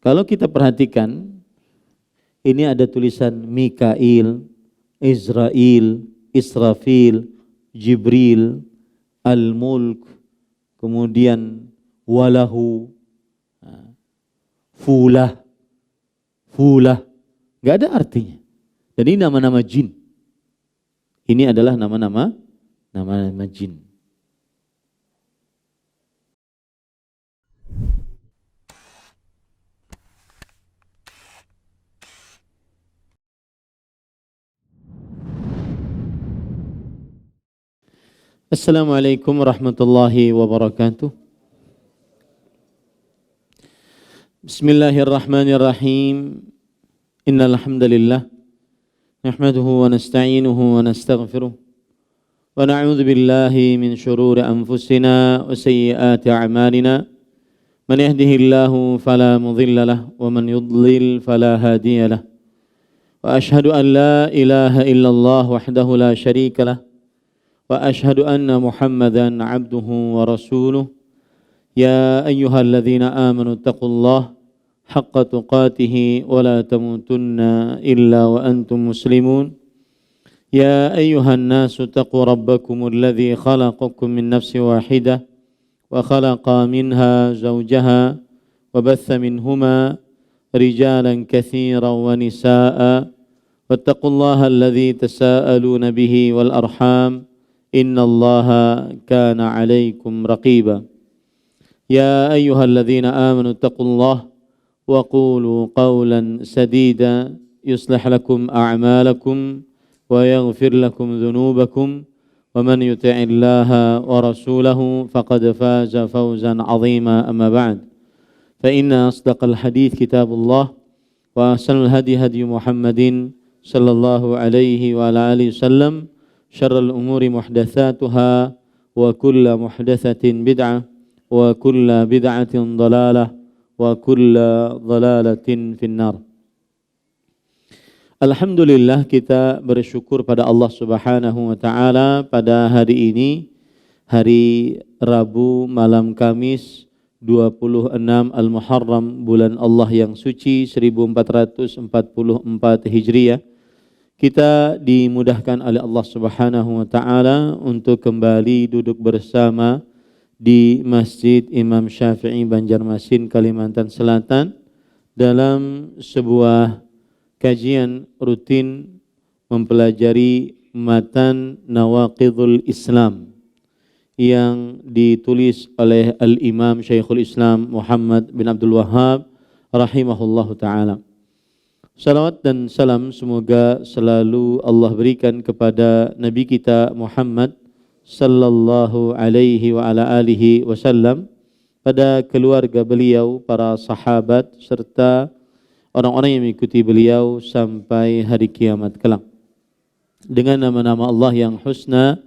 Kalau kita perhatikan, ini ada tulisan Mikail, Israel, Israfil, Jibril, Al-Mulk, kemudian Walahu, Fulah, nggak ada artinya. Dan ini nama-nama jin. Ini adalah nama-nama jin. Assalamualaikum warahmatullahi wabarakatuh. Bismillahirrahmanirrahim. Innal hamdalillah nahmaduhu wa nasta'inuhu wa nastaghfiruh wa na'udzu billahi min shururi anfusina wa sayyiati a'malina. Man yahdihillahu fala mudilla lahu wa man yudlil fala hadiya lahu. Wa ashhadu an la ilaha illallah wahdahu la syarika lahu. وأشهد أن محمدا عبده ورسوله يا أيها الذين آمنوا اتقوا الله حق تقاته ولا تموتن إلا وأنتم مسلمون يا أيها الناس اتقوا ربكم الذي خلقكم من نفس واحدة وخلق منها زوجها وبث منهما رجالا كثيرا ونساء واتقوا الله الذي تساءلون به والأرحام إن الله كان عليكم رقيبا يا أيها الذين آمنوا اتقوا الله وقولوا قولا سديدا يصلح لكم أعمالكم ويغفر لكم ذنوبكم ومن يطع الله ورسوله فقد فاز فوزا عظيما أما بعد فإن أصدق الحديث كتاب الله وأحسن الهدي هدي محمد صلى الله عليه وعلى آله وسلم شر الأمور محدثاتها وكل محدثة بدعة وكل بدعة ضلالة وكل ضلالة في النار. Alhamdulillah, kita bersyukur pada Allah Subhanahu wa taala pada hari ini, hari Rabu malam Kamis 26 Al-Muharram, bulan Allah yang suci 1444 Hijriah. Kita dimudahkan oleh Allah Subhanahu wa taala untuk kembali duduk bersama di Masjid Imam Syafi'i Banjarmasin, Kalimantan Selatan dalam sebuah kajian rutin mempelajari matan Nawaqidul Islam yang ditulis oleh Al-Imam Syekhul Islam Muhammad bin Abdul Wahhab rahimahullahu taala. Salawat dan salam semoga selalu Allah berikan kepada Nabi kita Muhammad sallallahu alaihi wa ala alihi wasallam, pada keluarga beliau, para sahabat serta orang-orang yang mengikuti beliau sampai hari kiamat kelak. Dengan nama-nama Allah yang husna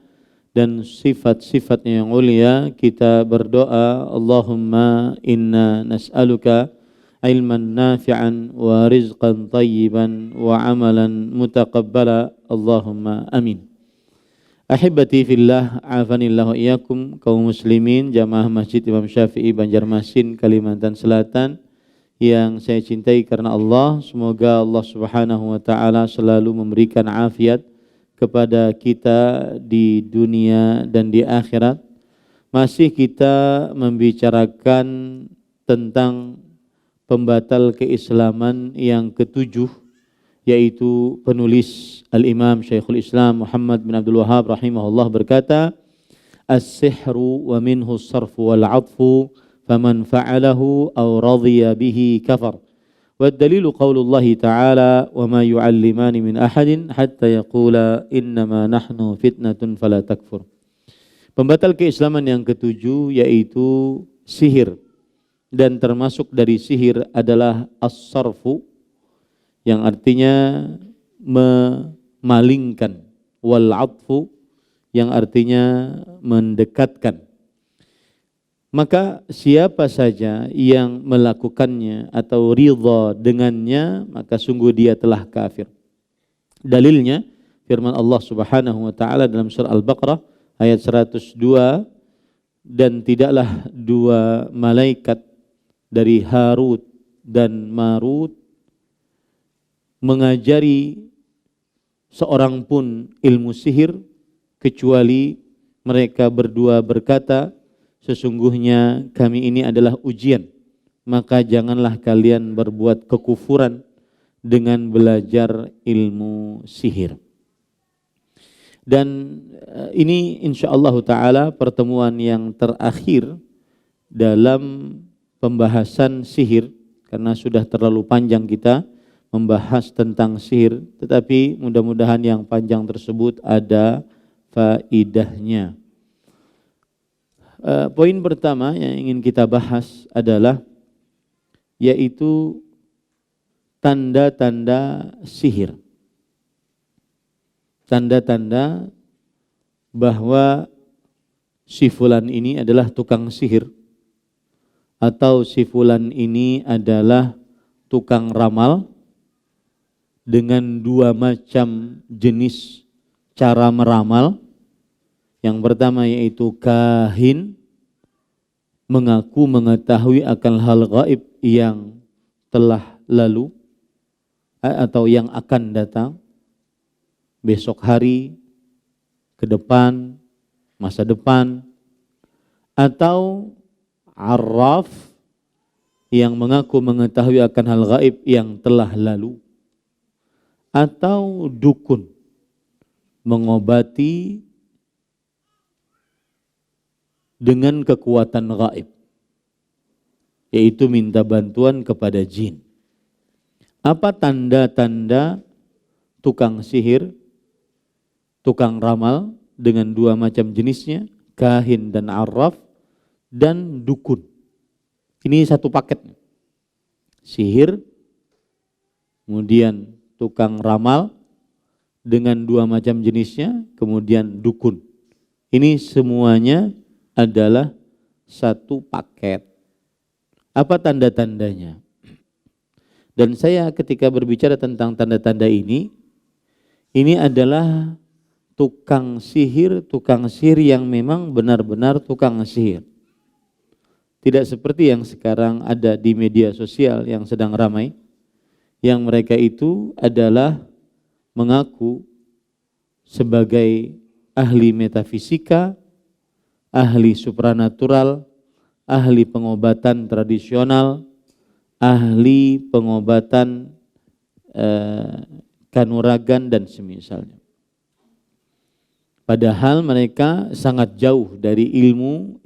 dan sifat-sifatnya yang mulia, kita berdoa, Allahumma inna nas'aluka ilman nafi'an wa rizqan tayyiban wa amalan mutaqabbala, Allahumma amin. Ahibati fillah, afanillahu iyyakum, kaum muslimin jamaah Masjid Imam Syafi'i Banjarmasin, Kalimantan Selatan yang saya cintai karena Allah. Semoga Allah Subhanahu wa taala selalu memberikan afiat kepada kita di dunia dan di akhirat. Masih kita membicarakan tentang pembatal keislaman yang ketujuh, yaitu penulis Al-Imam Syekhul Islam Muhammad bin Abdul Wahhab rahimahullah berkata, as-sihru wa minhu as-sarfu wal 'atfu faman fa'alahu aw radhiya bihi kafar. Wa ad-dalilu qaulullah ta'ala wa ma yu'allimani min ahadin hatta yaqula innama nahnu fitnatun fala takfur. Pembatal keislaman yang ketujuh yaitu sihir. Dan termasuk dari sihir adalah as-sarfu, yang artinya memalingkan, wal 'atfu yang artinya mendekatkan. Maka siapa saja yang melakukannya atau ridha dengannya, maka sungguh dia telah kafir. Dalilnya firman Allah Subhanahu wa taala dalam surah Al-Baqarah ayat 102, dan tidaklah dua malaikat dari Harut dan Marut mengajari seorang pun ilmu sihir kecuali mereka berdua berkata, sesungguhnya kami ini adalah ujian, maka janganlah kalian berbuat kekufuran dengan belajar ilmu sihir. Dan ini insyaallah ta'ala pertemuan yang terakhir dalam pembahasan sihir, karena sudah terlalu panjang kita membahas tentang sihir, tetapi mudah-mudahan yang panjang tersebut ada faidahnya. Poin pertama yang ingin kita bahas adalah yaitu tanda-tanda sihir. Tanda-tanda bahwa si fulan ini adalah tukang sihir, atau si fulan ini adalah tukang ramal, dengan dua macam jenis cara meramal. Yang pertama yaitu kahin, mengaku mengetahui akan hal gaib yang telah lalu atau yang akan datang, besok hari, ke depan, masa depan. Atau arraf, yang mengaku mengetahui akan hal gaib yang telah lalu. Atau dukun, mengobati dengan kekuatan gaib, yaitu minta bantuan kepada jin. Apa tanda-tanda tukang sihir, tukang ramal dengan dua macam jenisnya, kahin dan arraf, dan dukun? Ini satu paket. Sihir, kemudian tukang ramal dengan dua macam jenisnya, kemudian dukun. Ini semuanya adalah satu paket. Apa tanda-tandanya? Dan saya ketika berbicara tentang tanda-tanda ini adalah tukang sihir yang memang benar-benar tukang sihir. Tidak seperti yang sekarang ada di media sosial yang sedang ramai, yang mereka itu adalah mengaku sebagai ahli metafisika, ahli supranatural, ahli pengobatan tradisional, ahli pengobatan kanuragan dan semisalnya. Padahal mereka sangat jauh dari ilmu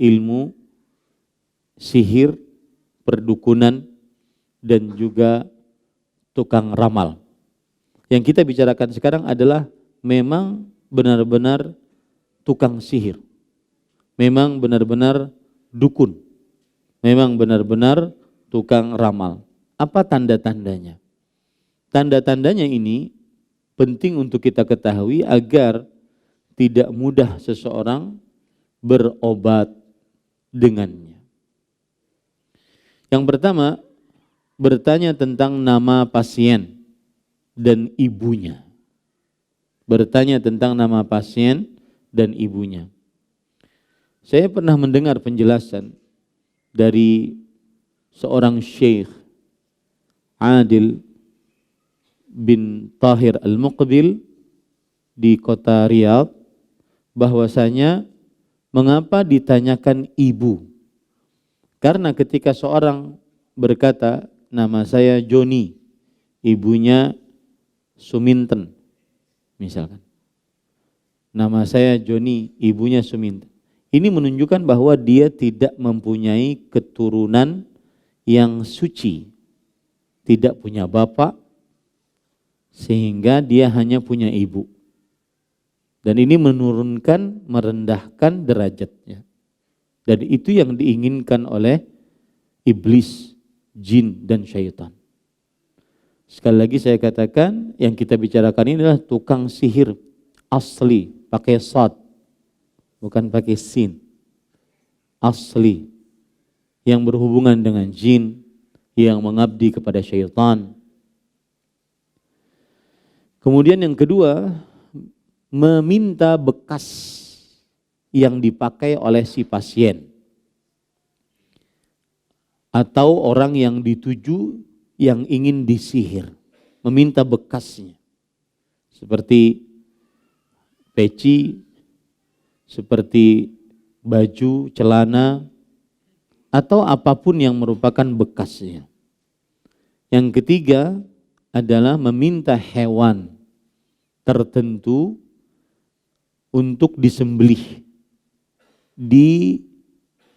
sihir, perdukunan, dan juga tukang ramal. Yang kita bicarakan sekarang adalah memang benar-benar tukang sihir, memang benar-benar dukun, memang benar-benar tukang ramal. Apa tanda-tandanya? Tanda-tandanya ini penting untuk kita ketahui agar tidak mudah seseorang berobat dengannya. Yang pertama, bertanya tentang nama pasien dan ibunya. Bertanya tentang nama pasien dan ibunya. Saya pernah mendengar penjelasan dari seorang Syekh Adil bin Tahir Al-Muqbil di kota Riyadh, bahwasanya mengapa ditanyakan ibu? Karena ketika seorang berkata, nama saya Joni, ibunya Suminten, misalkan. Nama saya Joni, ibunya Suminten. Ini menunjukkan bahwa dia tidak mempunyai keturunan yang suci, tidak punya bapak, sehingga dia hanya punya ibu. Dan ini menurunkan, merendahkan derajatnya. Dan itu yang diinginkan oleh iblis, jin, dan syaitan. Sekali lagi saya katakan, yang kita bicarakan ini adalah tukang sihir asli, pakai sad, bukan pakai sin. Asli, yang berhubungan dengan jin, yang mengabdi kepada syaitan. Kemudian yang kedua, meminta bekas yang dipakai oleh si pasien atau orang yang dituju yang ingin disihir, meminta bekasnya. Seperti peci, seperti baju, celana, atau apapun yang merupakan bekasnya. Yang ketiga adalah meminta hewan tertentu untuk disembelih,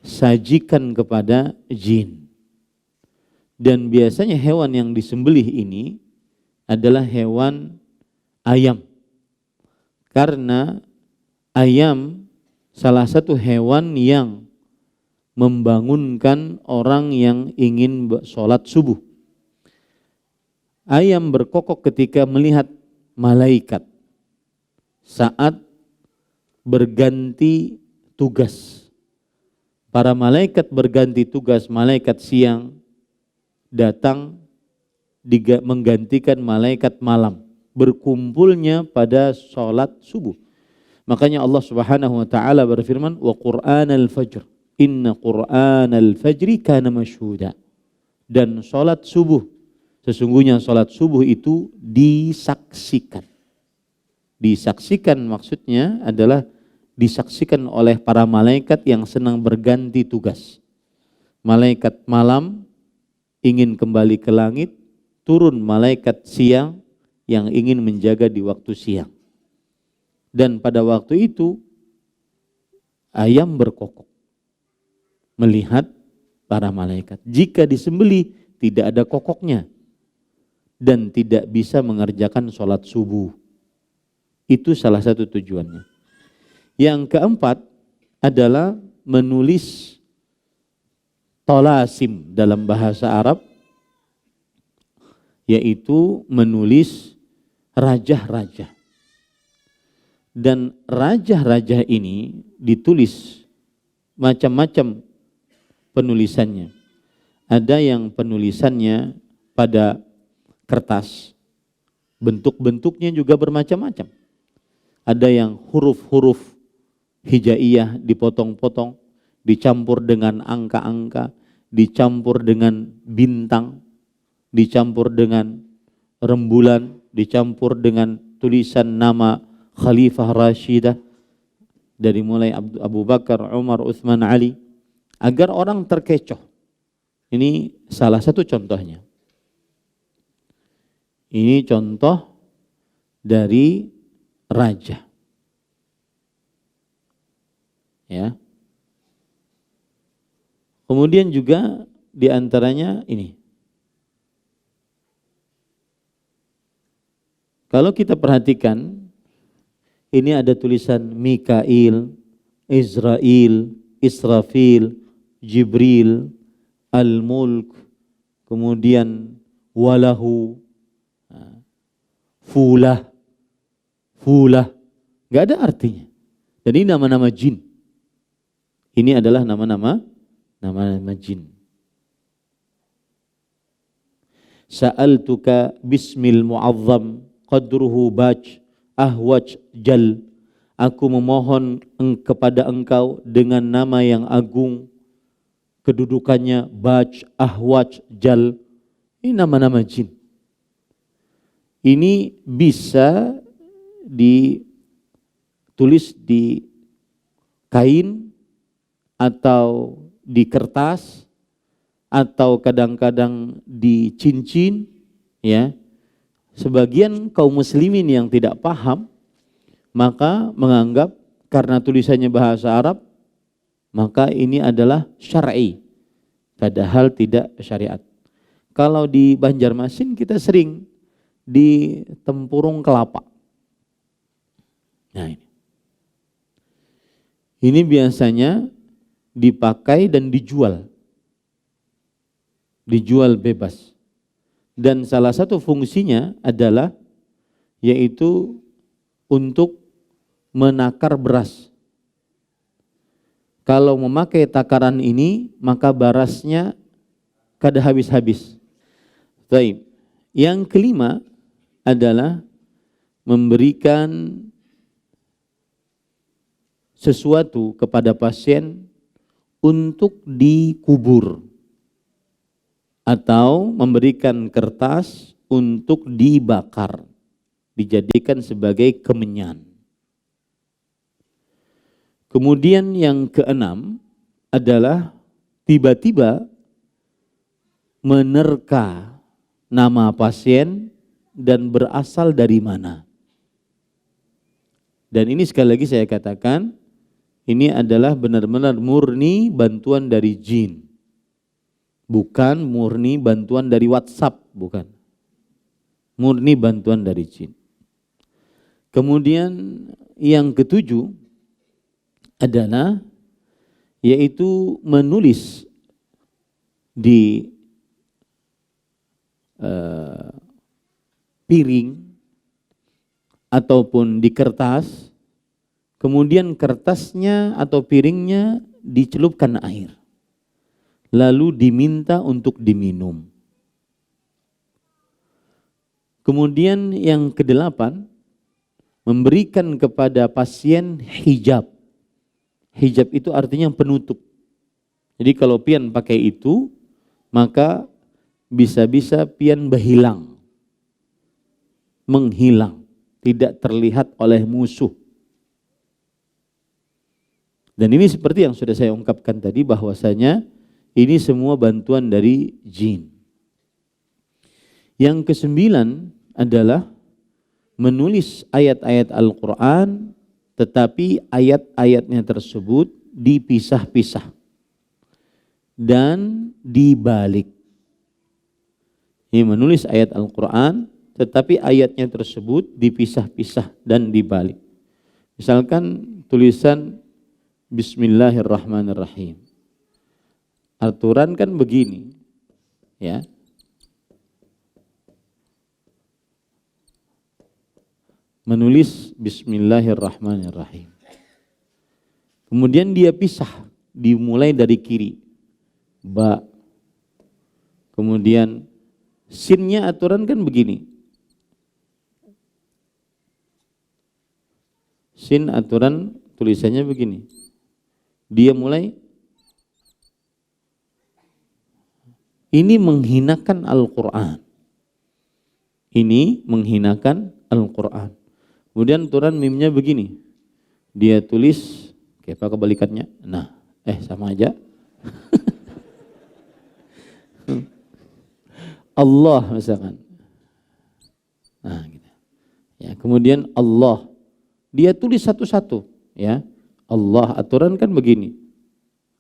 disajikan kepada jin. Dan biasanya hewan yang disembelih ini adalah hewan ayam. Karena ayam salah satu hewan yang membangunkan orang yang ingin sholat subuh. Ayam berkokok ketika melihat malaikat saat berganti tugas. Para malaikat berganti tugas, malaikat siang datang menggantikan malaikat malam, berkumpulnya pada sholat subuh. Makanya Allah Subhanahu wa taala berfirman, "Wa Qur'anal fajr, inna Qur'anal fajri kana masyhuda." Dan sholat subuh, sesungguhnya sholat subuh itu disaksikan. Disaksikan maksudnya adalah disaksikan oleh para malaikat yang senang berganti tugas. Malaikat malam ingin kembali ke langit, turun malaikat siang yang ingin menjaga di waktu siang. Dan pada waktu itu ayam berkokok melihat para malaikat. Jika disembelih tidak ada kokoknya dan tidak bisa mengerjakan sholat subuh. Itu salah satu tujuannya. Yang keempat adalah menulis tolasim dalam bahasa Arab, yaitu menulis rajah-rajah. Dan rajah-rajah ini ditulis macam-macam penulisannya. Ada yang penulisannya pada kertas, bentuk-bentuknya juga bermacam-macam. Ada yang huruf-huruf hijaiyah dipotong-potong, dicampur dengan angka-angka, dicampur dengan bintang, dicampur dengan rembulan, dicampur dengan tulisan nama Khalifah Rashidah dari mulai Abu Bakar, Umar, Utsman, Ali, agar orang terkecoh. Ini salah satu contohnya. Ini contoh dari raja. Ya. Kemudian juga diantaranya ini. Kalau kita perhatikan, ini ada tulisan Mikail, Israel, Israfil, Jibril, Al-Mulk, kemudian Walahu, Fulah, nggak ada artinya. Dan ini nama-nama jin. Ini adalah nama-nama jin. Sa'altuka bismil mu'azzam qadruhu baj ahwaj jal. Aku memohon kepada engkau dengan nama yang agung, kedudukannya baj ahwaj jal. Ini nama-nama jin. Ini bisa ditulis di kain atau di kertas atau kadang-kadang di cincin, ya. Sebagian kaum muslimin yang tidak paham maka menganggap karena tulisannya bahasa Arab maka ini adalah syar'i, padahal tidak syariat. Kalau di Banjarmasin kita sering di tempurung kelapa. Nah, ini biasanya dipakai dan dijual bebas. Dan salah satu fungsinya adalah yaitu untuk menakar beras. Kalau memakai takaran ini maka berasnya kada habis-habis. Baik. Yang kelima adalah memberikan sesuatu kepada pasien untuk dikubur. atau memberikan kertas untuk dibakar, dijadikan sebagai kemenyan. Kemudian yang keenam adalah tiba-tiba menerka nama pasien dan berasal dari mana. Dan ini sekali lagi saya katakan, ini adalah benar-benar murni bantuan dari jin. Bukan murni bantuan dari WhatsApp, bukan. Murni bantuan dari jin. Kemudian yang ketujuh adalah yaitu menulis di piring ataupun di kertas, kemudian kertasnya atau piringnya dicelupkan air, lalu diminta untuk diminum. Kemudian yang kedelapan, memberikan kepada pasien hijab. Hijab itu artinya penutup. Jadi kalau pian pakai itu, maka bisa-bisa pian berhilang, menghilang, tidak terlihat oleh musuh. Dan ini seperti yang sudah saya ungkapkan tadi, bahwasanya ini semua bantuan dari jin. Yang kesembilan adalah menulis ayat-ayat Al-Quran, tetapi ayat-ayatnya tersebut dipisah-pisah dan dibalik. Ini menulis ayat Al-Quran, tetapi ayatnya tersebut dipisah-pisah dan dibalik. Misalkan tulisan Bismillahirrahmanirrahim. Aturan kan begini, ya. Menulis Bismillahirrahmanirrahim. Kemudian dia pisah, dimulai dari kiri, ba. Kemudian sinnya aturan kan begini. Sin aturan tulisannya begini. Dia mulai, ini menghinakan Al-Quran. Ini menghinakan Al-Quran. Kemudian aturan mimnya begini. Dia tulis, apa kebalikannya? Nah, sama aja. Allah misalkan. Nah, gitu. Ya, kemudian Allah. Dia tulis satu-satu, ya. Allah, aturan kan begini.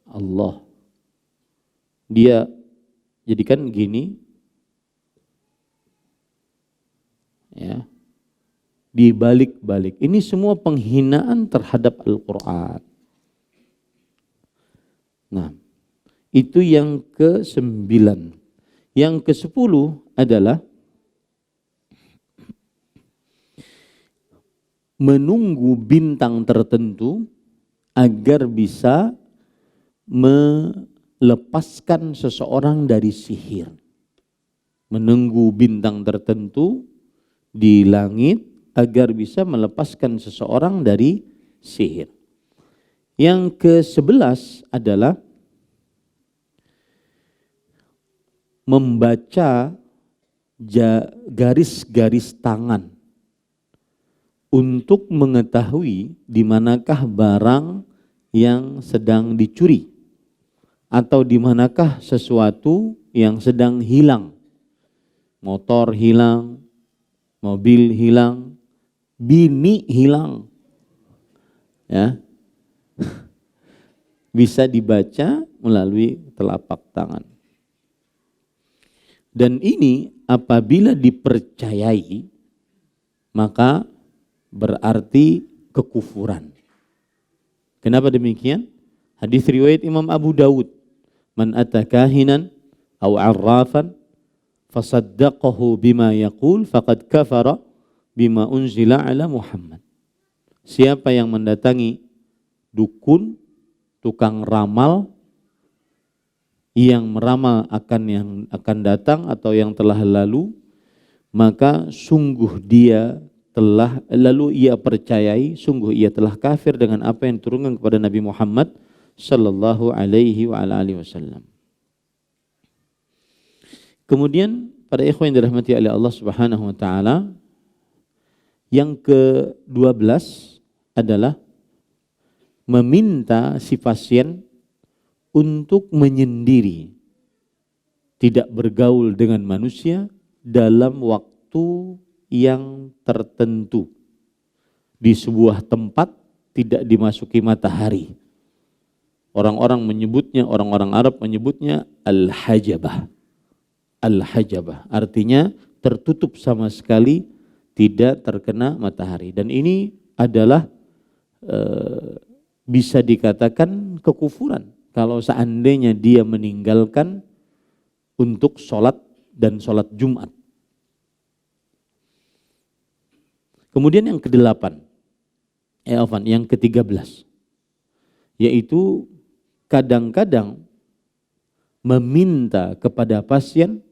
Allah. Dia jadikan gini. Ya. Dibalik-balik. Ini semua penghinaan terhadap Al-Quran. Nah, itu yang ke-9. Yang ke-10 adalah menunggu bintang tertentu agar bisa melepaskan seseorang dari sihir. Menunggu bintang tertentu di langit agar bisa melepaskan seseorang dari sihir. Yang ke-11 adalah membaca garis-garis tangan untuk mengetahui di manakah barang yang sedang dicuri atau di manakah sesuatu yang sedang hilang. Motor hilang, mobil hilang, bini hilang. Ya. Bisa dibaca melalui telapak tangan. Dan ini apabila dipercayai, maka berarti kekufuran. Kenapa demikian? Hadis riwayat Imam Abu Dawud, man ata kahinan aw arrafan fasaddaqahu bima yaqul faqad kafara bima unzila ala Muhammad. Siapa yang mendatangi dukun, tukang ramal, yang meramal akan yang akan datang atau yang telah lalu, maka sungguh dia telah, lalu ia percayai, sungguh ia telah kafir dengan apa yang diturunkan kepada Nabi Muhammad sallallahu alaihi wa alihi wasallam. Kemudian pada ikhwan yang dirahmati oleh Allah Subhanahu wa taala, yang ke-12 adalah meminta si pasien untuk menyendiri, tidak bergaul dengan manusia dalam waktu yang tertentu, di sebuah tempat tidak dimasuki matahari. Orang-orang Arab menyebutnya al-hajabah. Al-hajabah artinya tertutup sama sekali, tidak terkena matahari. Dan ini adalah bisa dikatakan kekufuran kalau seandainya dia meninggalkan untuk sholat dan sholat Jumat. Kemudian yang ke-8, yang ke-13, yaitu kadang-kadang meminta kepada pasien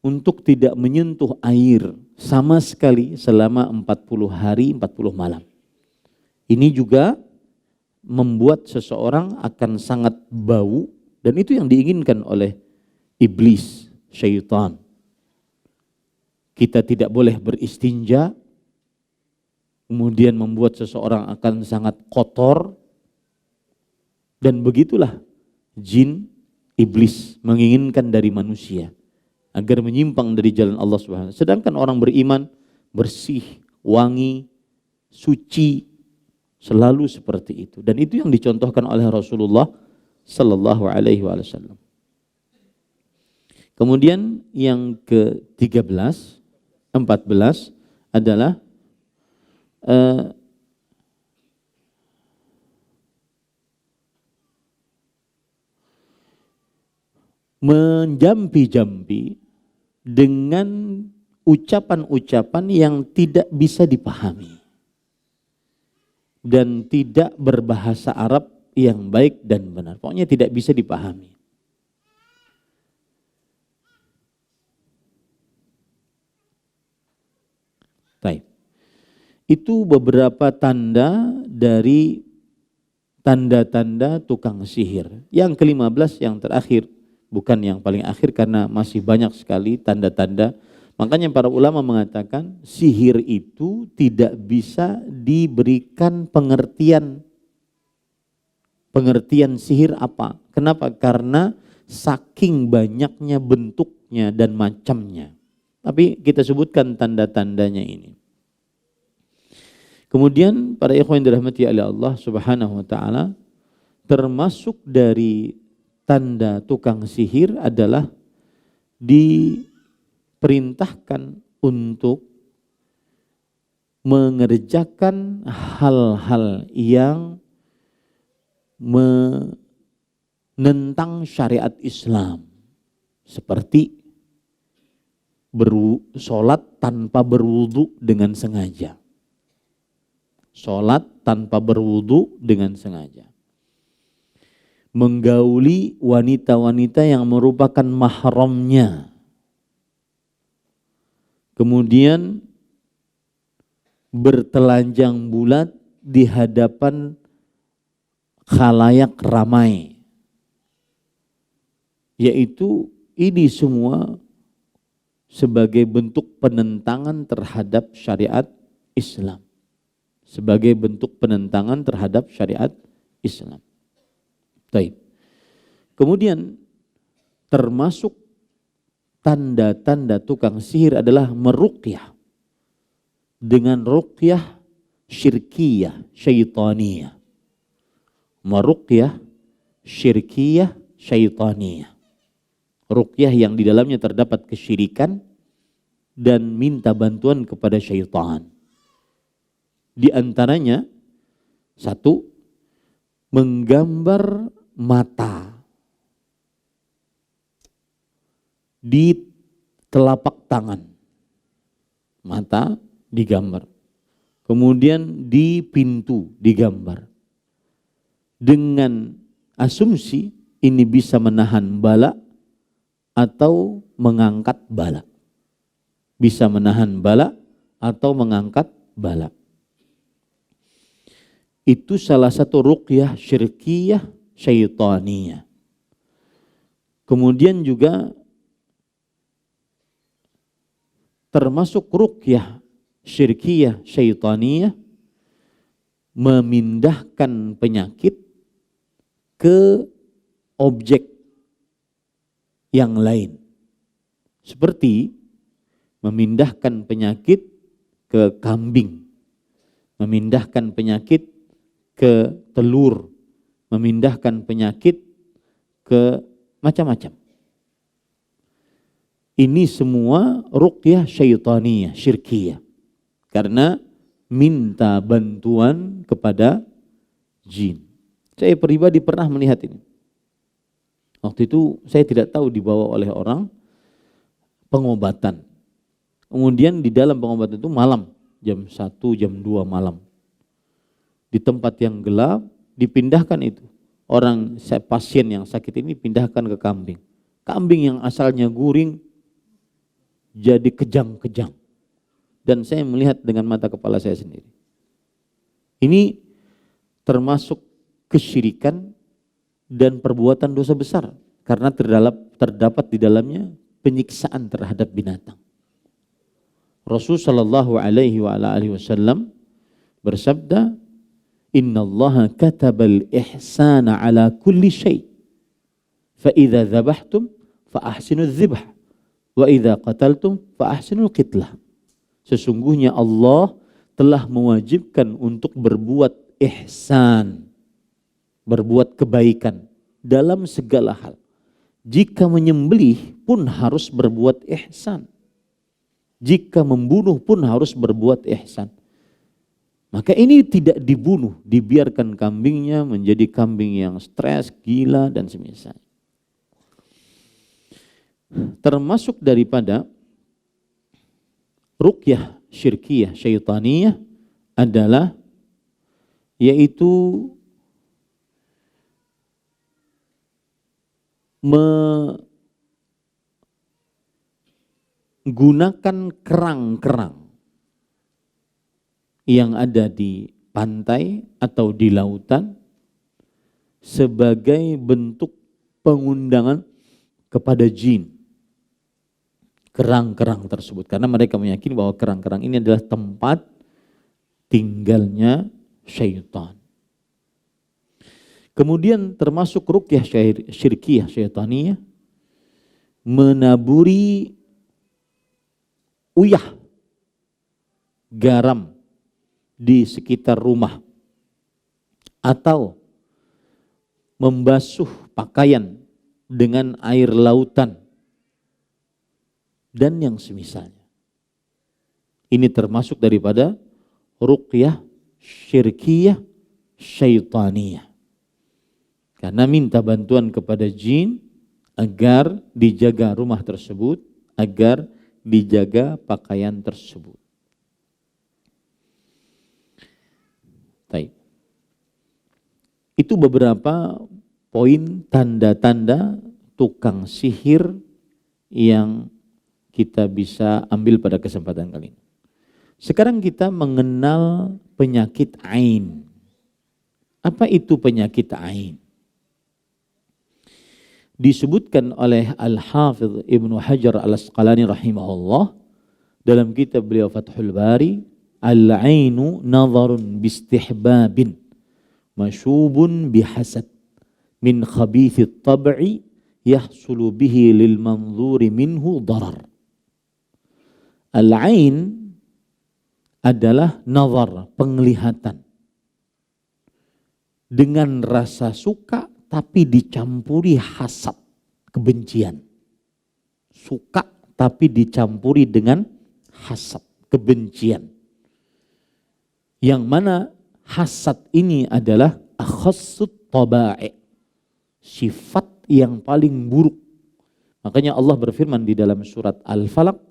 untuk tidak menyentuh air sama sekali selama 40 hari 40 malam. Ini juga membuat seseorang akan sangat bau, dan itu yang diinginkan oleh iblis, syaitan. Kita tidak boleh beristinja, kemudian membuat seseorang akan sangat kotor, dan begitulah jin, iblis menginginkan dari manusia agar menyimpang dari jalan Allah Subhanahu wa taala. Sedangkan orang beriman bersih, wangi, suci, selalu seperti itu. Dan itu yang dicontohkan oleh Rasulullah sallallahu alaihi wasallam. Kemudian yang ke-13, 14 adalah menjampi-jampi dengan ucapan-ucapan yang tidak bisa dipahami dan tidak berbahasa Arab yang baik dan benar. Pokoknya tidak bisa dipahami. Baik. Itu beberapa tanda dari tanda-tanda tukang sihir. Yang ke-15 yang terakhir, bukan yang paling akhir karena masih banyak sekali tanda-tanda. Makanya para ulama mengatakan sihir itu tidak bisa diberikan pengertian. Pengertian sihir apa? Kenapa? Karena saking banyaknya bentuknya dan macamnya. Tapi kita sebutkan tanda-tandanya ini. Kemudian para ikhwan yang dirahmati oleh Allah Subhanahu wa taala, termasuk dari tanda tukang sihir adalah diperintahkan untuk mengerjakan hal-hal yang menentang syariat Islam, seperti sholat tanpa berwudu dengan sengaja. Sholat tanpa berwudu dengan sengaja. Menggauli wanita-wanita yang merupakan mahramnya. Kemudian bertelanjang bulat di hadapan khalayak ramai. Yaitu ini semua sebagai bentuk penentangan terhadap syariat Islam. Sebagai bentuk penentangan terhadap syariat Islam. Baik. Kemudian termasuk tanda-tanda tukang sihir adalah meruqyah dengan ruqyah syirkiyah, syaitaniyah. Meruqyah syirkiyah, syaitaniyah. Ruqyah yang di dalamnya terdapat kesyirikan dan minta bantuan kepada syaitan. Di antaranya, satu, menggambar mata di telapak tangan. Mata digambar. Kemudian di pintu digambar. Dengan asumsi ini bisa menahan bala atau mengangkat bala. Bisa menahan bala atau mengangkat bala. Itu salah satu ruqyah syirkiyah syaitaniyah. Kemudian juga termasuk ruqyah syirkiyah syaitaniyah, memindahkan penyakit ke objek yang lain. Seperti memindahkan penyakit ke kambing, memindahkan penyakit ke telur, memindahkan penyakit ke macam-macam. Ini semua ruqyah syaitaniyah, syirkiyah. Karena minta bantuan kepada jin. Saya pribadi pernah melihat ini. Waktu itu saya tidak tahu dibawa oleh orang pengobatan. Kemudian di dalam pengobatan itu malam, jam 1, jam 2 malam. Di tempat yang gelap dipindahkan itu. Pasien yang sakit ini pindahkan ke kambing. Kambing yang asalnya guring jadi kejang-kejang. Dan saya melihat dengan mata kepala saya sendiri. Ini termasuk kesyirikan dan perbuatan dosa besar. Karena terdapat di dalamnya penyiksaan terhadap binatang. Rasulullah sallallahu alaihi wasallam bersabda, "Innallaha katabal ihsana ala kulli syai'. Fa idza dzabhtum fa ahsinuz dzibh wa idza qataltum fa ahsinul qitlah." Sesungguhnya Allah telah mewajibkan untuk berbuat ihsan, berbuat kebaikan dalam segala hal. Jika menyembelih pun harus berbuat ihsan. Jika membunuh pun harus berbuat ihsan. Maka ini tidak dibunuh, dibiarkan kambingnya menjadi kambing yang stres, gila dan semisal. Termasuk daripada ruqyah syirkiyah syaitaniyah adalah yaitu menggunakan kerang-kerang yang ada di pantai atau di lautan sebagai bentuk pengundangan kepada jin. Kerang-kerang tersebut, karena mereka meyakini bahwa kerang-kerang ini adalah tempat tinggalnya syaitan. Kemudian termasuk ruqyah syirkiyah syaitaniyah, menaburi uyah, garam di sekitar rumah, atau membasuh pakaian dengan air lautan dan yang semisalnya. Ini termasuk daripada ruqyah syirkiyah syaitaniyah. Karena minta bantuan kepada jin agar dijaga rumah tersebut, agar dijaga pakaian tersebut. Baik. Itu beberapa poin tanda-tanda tukang sihir yang kita bisa ambil pada kesempatan kali ini. Sekarang kita mengenal penyakit ain. Apa itu penyakit ain? Disebutkan oleh Al-Hafidh Ibnu Hajar Al-Asqalani rahimahullah dalam kitab beliau Fathul Bari, "Al-ainu nadharun bistihbabin masyubun bihasad min khabithit tab'i yahsulu bihi lil manzuri minhu darar." Al-ain adalah nazar, penglihatan. Dengan rasa suka tapi dicampuri hasad, kebencian. Suka tapi dicampuri dengan hasad, kebencian. Yang mana hasad ini adalah akhassut taba'i, sifat yang paling buruk. Makanya Allah berfirman di dalam surat Al-Falaq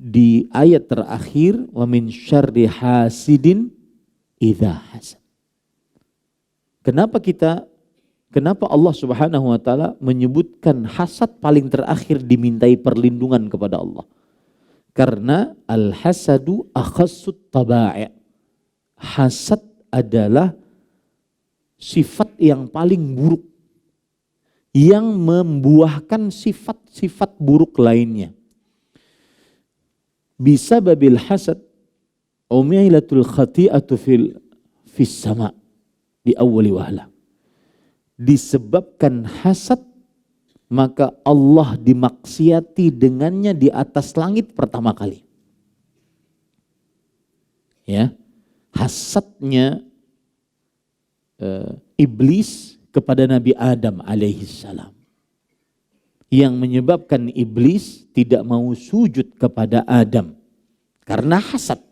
di ayat terakhir, wa min syarri hasidin idza hasad. Kenapa Allah Subhanahu wa taala menyebutkan hasad paling terakhir dimintai perlindungan kepada Allah? Karena al-hasadu akhassut taba'i. Hasad adalah sifat yang paling buruk yang membuahkan sifat-sifat buruk lainnya. Bisababil hasad umilatul khati'atu fis sama di awwali wahla. Disebabkan hasad maka Allah dimaksiati dengannya di atas langit pertama kali. Ya, hasadnya iblis kepada Nabi Adam alaihissalam yang menyebabkan iblis tidak mau sujud kepada Adam karena hasad.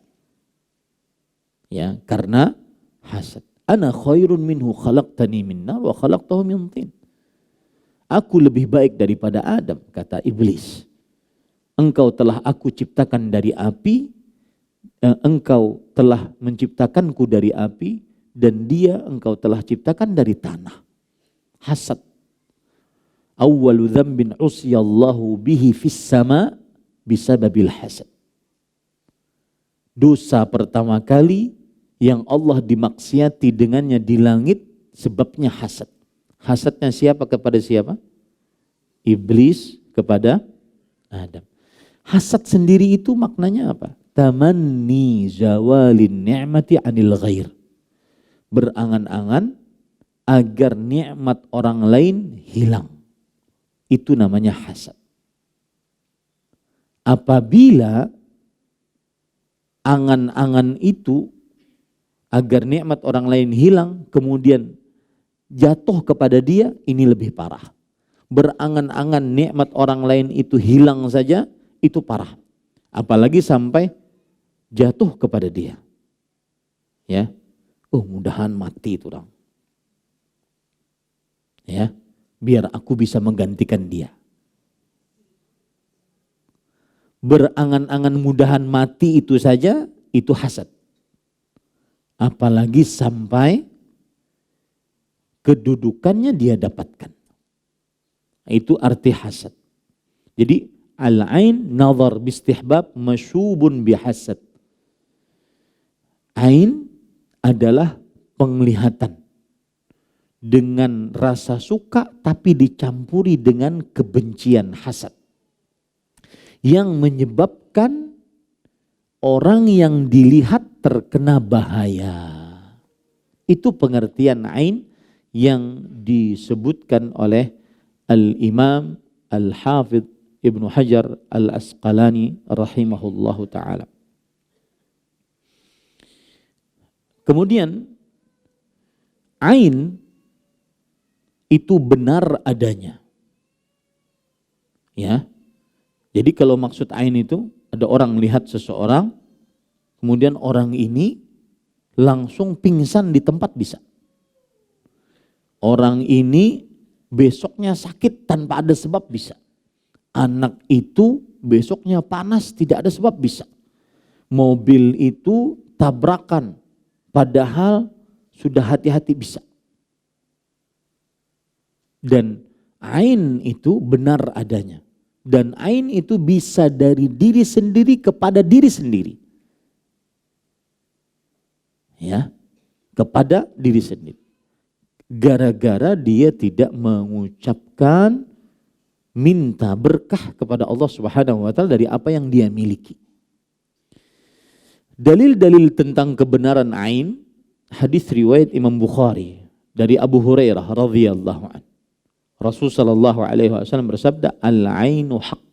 Ya, karena hasad. Ana khairun minhu khalaqtani min nar wa khalaqtahu min tin. Aku lebih baik daripada Adam, kata iblis. Engkau telah aku ciptakan dari api, engkau telah menciptakanku dari api, dan dia engkau telah ciptakan dari tanah. Hasad. Awwalu dzambin usiyallahu bihi fis sama bisababil hasad. Dosa pertama kali yang Allah dimaksiati dengannya di langit sebabnya hasad. Hasadnya siapa kepada siapa? Iblis kepada Adam. Hasad sendiri itu maknanya apa? Tamanni zawalin ni'mati anil ghair. Berangan-angan agar nikmat orang lain hilang. Itu namanya hasad. Apabila angan-angan itu agar nikmat orang lain hilang, kemudian jatuh kepada dia, ini lebih parah. Berangan-angan nikmat orang lain itu hilang saja, itu parah. Apalagi sampai jatuh kepada dia. Ya, mudahan mati itu orang. Ya, biar aku bisa menggantikan dia. Berangan-angan mudahan mati itu saja, itu hasad. Apalagi sampai kedudukannya dia dapatkan. Itu arti hasad. Jadi al-ain nazar bistihbab masyubun bihasad. Ain adalah penglihatan dengan rasa suka tapi dicampuri dengan kebencian, hasad. Yang menyebabkan orang yang dilihat terkena bahaya. Itu pengertian ain yang disebutkan oleh Al-Imam Al-Hafidh Ibnu Hajar Al-Asqalani rahimahullahu ta'ala. Kemudian ain itu benar adanya. Ya. Jadi kalau maksud ain itu ada orang lihat seseorang, kemudian orang ini langsung pingsan di tempat bisa. Orang ini besoknya sakit tanpa ada sebab bisa. Anak itu besoknya panas tidak ada sebab bisa. Mobil itu tabrakan padahal sudah hati-hati bisa. Dan ain itu benar adanya. Dan ain itu bisa dari diri sendiri kepada diri sendiri. Ya, kepada diri sendiri. Gara-gara dia tidak mengucapkan minta berkah kepada Allah Subhanahu wa taala dari apa yang dia miliki. Dalil-dalil tentang kebenaran ain, hadis riwayat Imam Bukhari dari Abu Hurairah radhiyallahu anhu. Rasul sallallahu alaihi wasallam bersabda, al-ainu haq.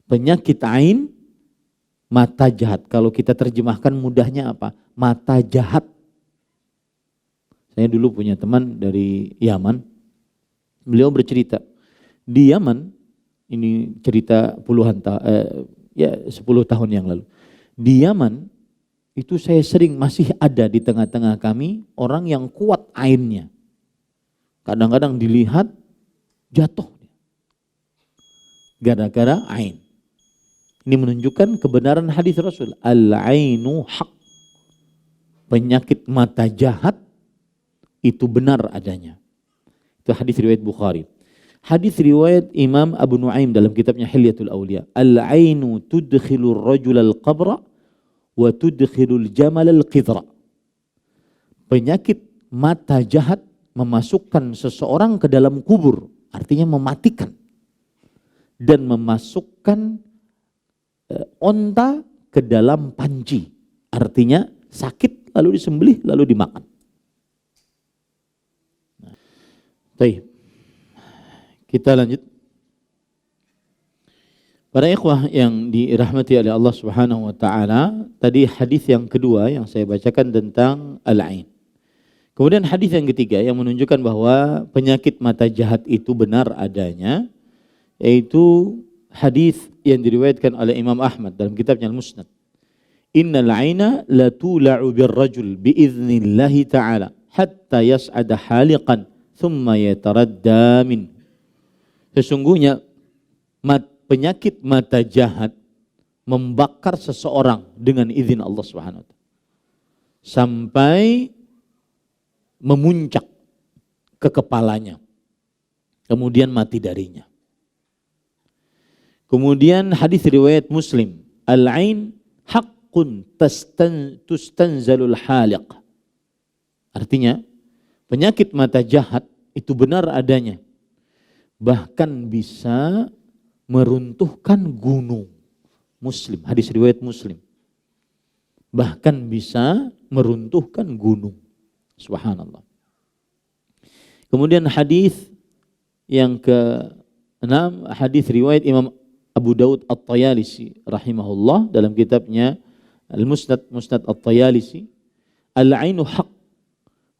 Penyakit ain, mata jahat. Kalau kita terjemahkan mudahnya apa? Mata jahat. Saya dulu punya teman dari Yaman. Beliau bercerita di Yaman, ini cerita 10 tahun yang lalu. Di Yaman itu saya sering masih ada di tengah-tengah kami orang yang kuat ainnya. Kadang-kadang dilihat jatuh gara-gara ain. Ini menunjukkan kebenaran hadis Rasul. Al-ainu haq. Penyakit mata jahat itu benar adanya. Itu hadis riwayat Bukhari. Hadis riwayat Imam Abu Nuaim dalam kitabnya Hilyatul Awliya. Al-ainu tudkhilur rajul al-qabra wa tudkhilul jamal al-qidra. Penyakit mata jahat memasukkan seseorang ke dalam kubur, artinya mematikan. Dan memasukkan onta ke dalam panci. Artinya sakit lalu disembelih lalu dimakan. Baik. Kita lanjut. Para ikhwah yang dirahmati oleh Allah Subhanahu wa taala, tadi hadis yang kedua yang saya bacakan tentang al-ain. Kemudian hadis yang ketiga yang menunjukkan bahwa penyakit mata jahat itu benar adanya, yaitu hadis yang diriwayatkan oleh Imam Ahmad dalam kitabnya Al-Musnad. Innal aina la tula'u birrajul biiznillahi ta'ala hatta yas'ada haliqan thumma yataradda min. Sesungguhnya penyakit mata jahat membakar seseorang dengan izin Allah Subhanahu wa taala sampai memuncak ke kepalanya, kemudian mati darinya. Kemudian hadis riwayat Muslim, al-ain haqqun tustanzalul haliq. Artinya penyakit mata jahat itu benar adanya, bahkan bisa meruntuhkan gunung. Muslim, hadis riwayat Muslim, bahkan bisa meruntuhkan gunung. Subhanallah. Kemudian hadis yang ke-6, hadis riwayat Imam Abu Daud At-Tayalisi rahimahullah dalam kitabnya Al-Musnad, Musnad At-Tayalisi, al-ainu haq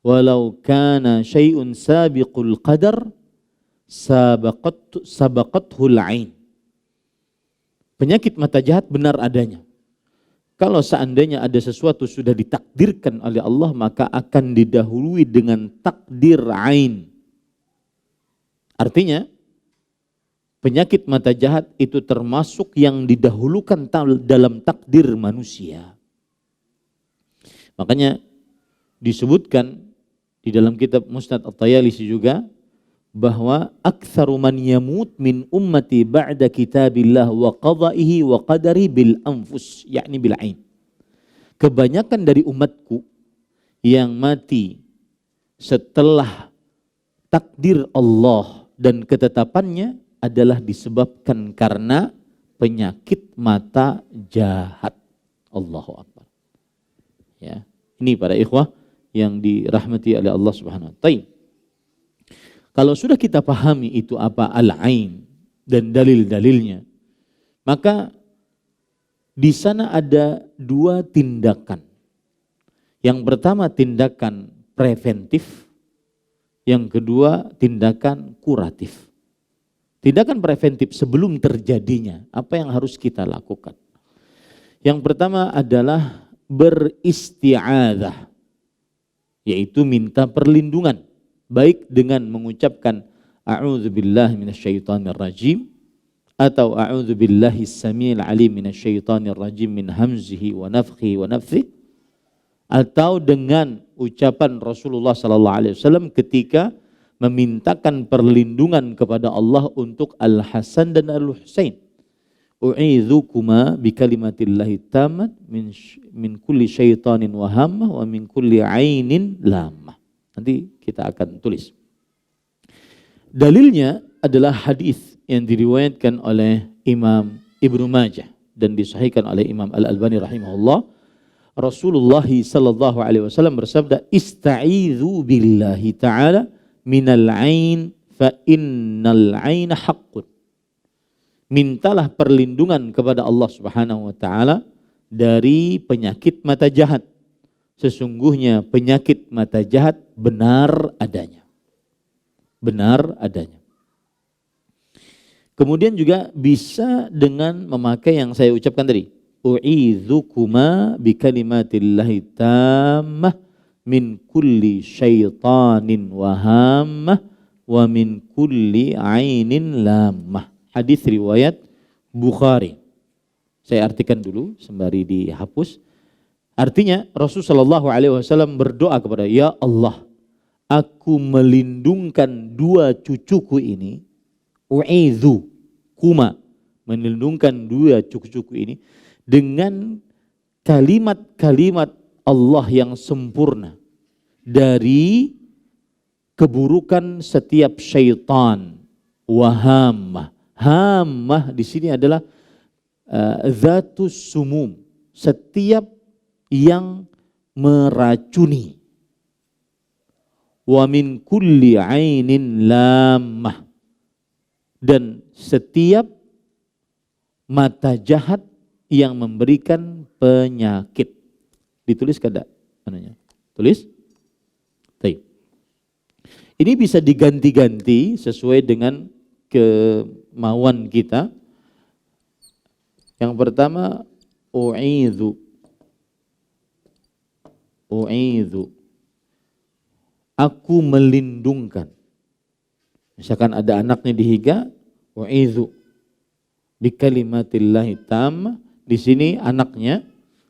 walau kana syai'un sabiqul qadar sabaqathul ain. Penyakit mata jahat benar adanya. Kalau seandainya ada sesuatu sudah ditakdirkan oleh Allah, maka akan didahului dengan takdir ain. Artinya, penyakit mata jahat itu termasuk yang didahulukan dalam takdir manusia. Makanya disebutkan di dalam kitab Musnad At-Tayalisi juga, bahwa aktsaru man yamut min ummati ba'da kitabillah wa qada'ihi wa qadari bil anfus, yakni bil ain. Kebanyakan dari umatku yang mati setelah takdir Allah dan ketetapannya adalah disebabkan karena penyakit mata jahat. Allahu Akbar. Ya, ini para ikhwah yang dirahmati oleh Allah Subhanahu wa taala. Kalau sudah kita pahami itu apa al-ain dan dalil-dalilnya, maka di sana ada dua tindakan. Yang pertama tindakan preventif, yang kedua tindakan kuratif. Tindakan preventif sebelum terjadinya, apa yang harus kita lakukan? Yang pertama adalah beristi'adzah, yaitu minta perlindungan. Baik dengan mengucapkan a'udzubillahi minasyaitonir rajim atau a'udzubillahi samiil alim minasyaitonir rajim min hamzihi wa nafthihi wa nafthihi, atau dengan ucapan Rasulullah sallallahu alaihi wasallam ketika memintakan perlindungan kepada Allah untuk Al-Hasan dan Al-Husain. U'idzukuma bikalimatillahi tammat min kulli syaitanin wa hammah wa min kulli ainin lamah. Nanti kita akan tulis. Dalilnya adalah hadis yang diriwayatkan oleh Imam Ibnu Majah dan disahihkan oleh Imam Al-Albani rahimahullah. Rasulullah sallallahu alaihi wasallam bersabda, "Ista'idzu billahi ta'ala minal ain fa innal aina haqqun." Mintalah perlindungan kepada Allah Subhanahu wa taala dari penyakit mata jahat. Sesungguhnya penyakit mata jahat benar adanya. Benar adanya. Kemudian juga bisa dengan memakai yang saya ucapkan tadi. U'idzukuma bikalimatillahi tammah min kulli syaitanin wa hammah wa min kulli ainin lamah. Hadis riwayat Bukhari. Saya artikan dulu sembari dihapus. Artinya Rasulullah SAW berdoa kepada, ya Allah, aku melindungkan dua cucuku ini, u'idzu kuma, melindungkan dua cucuku ini dengan kalimat-kalimat Allah yang sempurna dari keburukan setiap syaitan. Wahammah. Hammah di sini adalah Zatus sumum, setiap yang meracuni. Wa min kulli ainin lamah, dan setiap mata jahat yang memberikan penyakit. Ditulis kada mananya? Tulis? Baik. Ini bisa diganti-ganti sesuai dengan kemauan kita. Yang pertama, u'idzu. Aku melindungkan. Misalkan ada anaknya dihiga, u'idzu bi kalimatillahi tammah. Di sini anaknya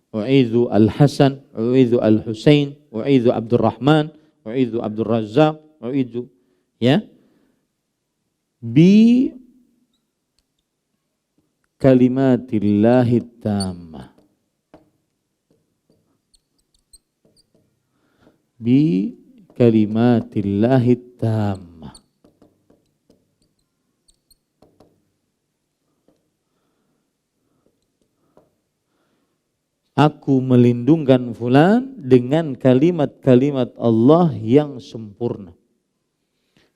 u'idzu Al-Hasan, u'idzu Al-Husain, u'idzu Abdurrahman, u'idzu Abdul Razzaq, u'idzu, ya. Bi kalimatillahi tammah. Bi kalimatillahi tammah. Aku melindungkan fulan dengan kalimat-kalimat Allah yang sempurna.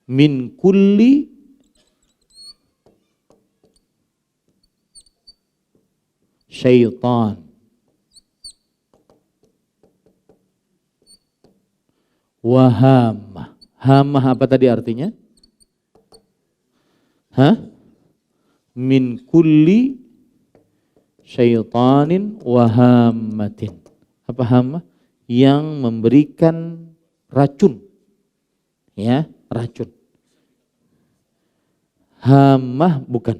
Min kulli syaitan. Wahamah. Hamah apa tadi artinya? Min kulli syaitanin wahammatin. Apa hamah? Yang memberikan racun. Ya, racun. Hamah bukan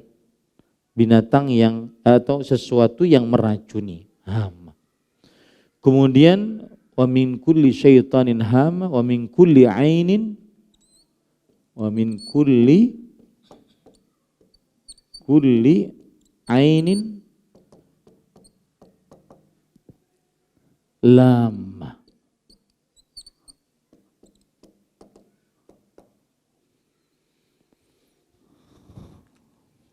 binatang yang atau sesuatu yang meracuni. Hamah. Kemudian wa min kulli syaitanin hamah wa min kulli ainin wa min kulli ainin lamah.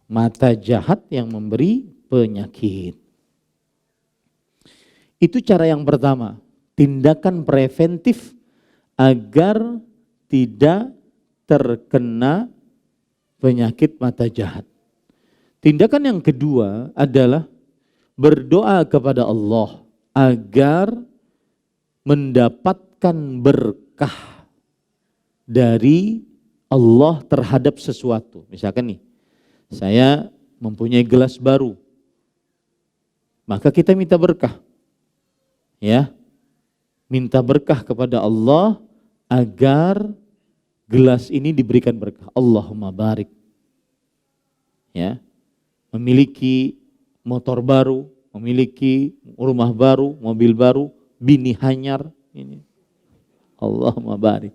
Mata jahat yang memberi penyakit. Itu cara yang pertama, tindakan preventif agar tidak terkena penyakit mata jahat. Tindakan yang kedua adalah berdoa kepada Allah agar mendapatkan berkah dari Allah terhadap sesuatu. Misalkan nih, saya mempunyai gelas baru, maka kita minta berkah. Ya, minta berkah kepada Allah agar gelas ini diberikan berkah. Allahumma barik. Ya, memiliki motor baru, memiliki rumah baru, mobil baru, bini hanyar ini. Allahumma barik.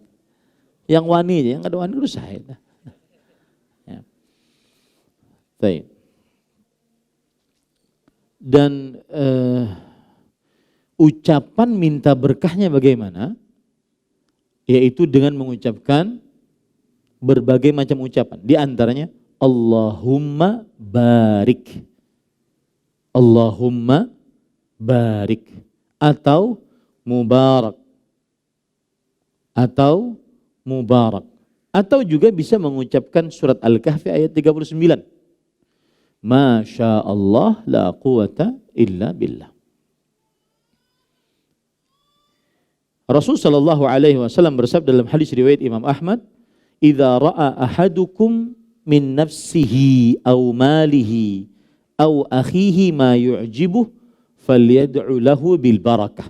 Yang wani aja, yang ada wani itu saya. Ya. Baik. Dan ucapan minta berkahnya bagaimana? Yaitu dengan mengucapkan berbagai macam ucapan. Di antaranya Allahumma barik. Allahumma barik. Atau mubarak. Atau mubarak. Atau juga bisa mengucapkan surat Al-Kahfi ayat 39. Masya Allah la quwata illa billah. Rasul sallallahu alaihi wasallam bersabda dalam hadis riwayat Imam Ahmad, "Idza ra'a ahadukum min nafsihi aw malihi aw akhihi ma yu'jibuh falyad'u lahu bil barakah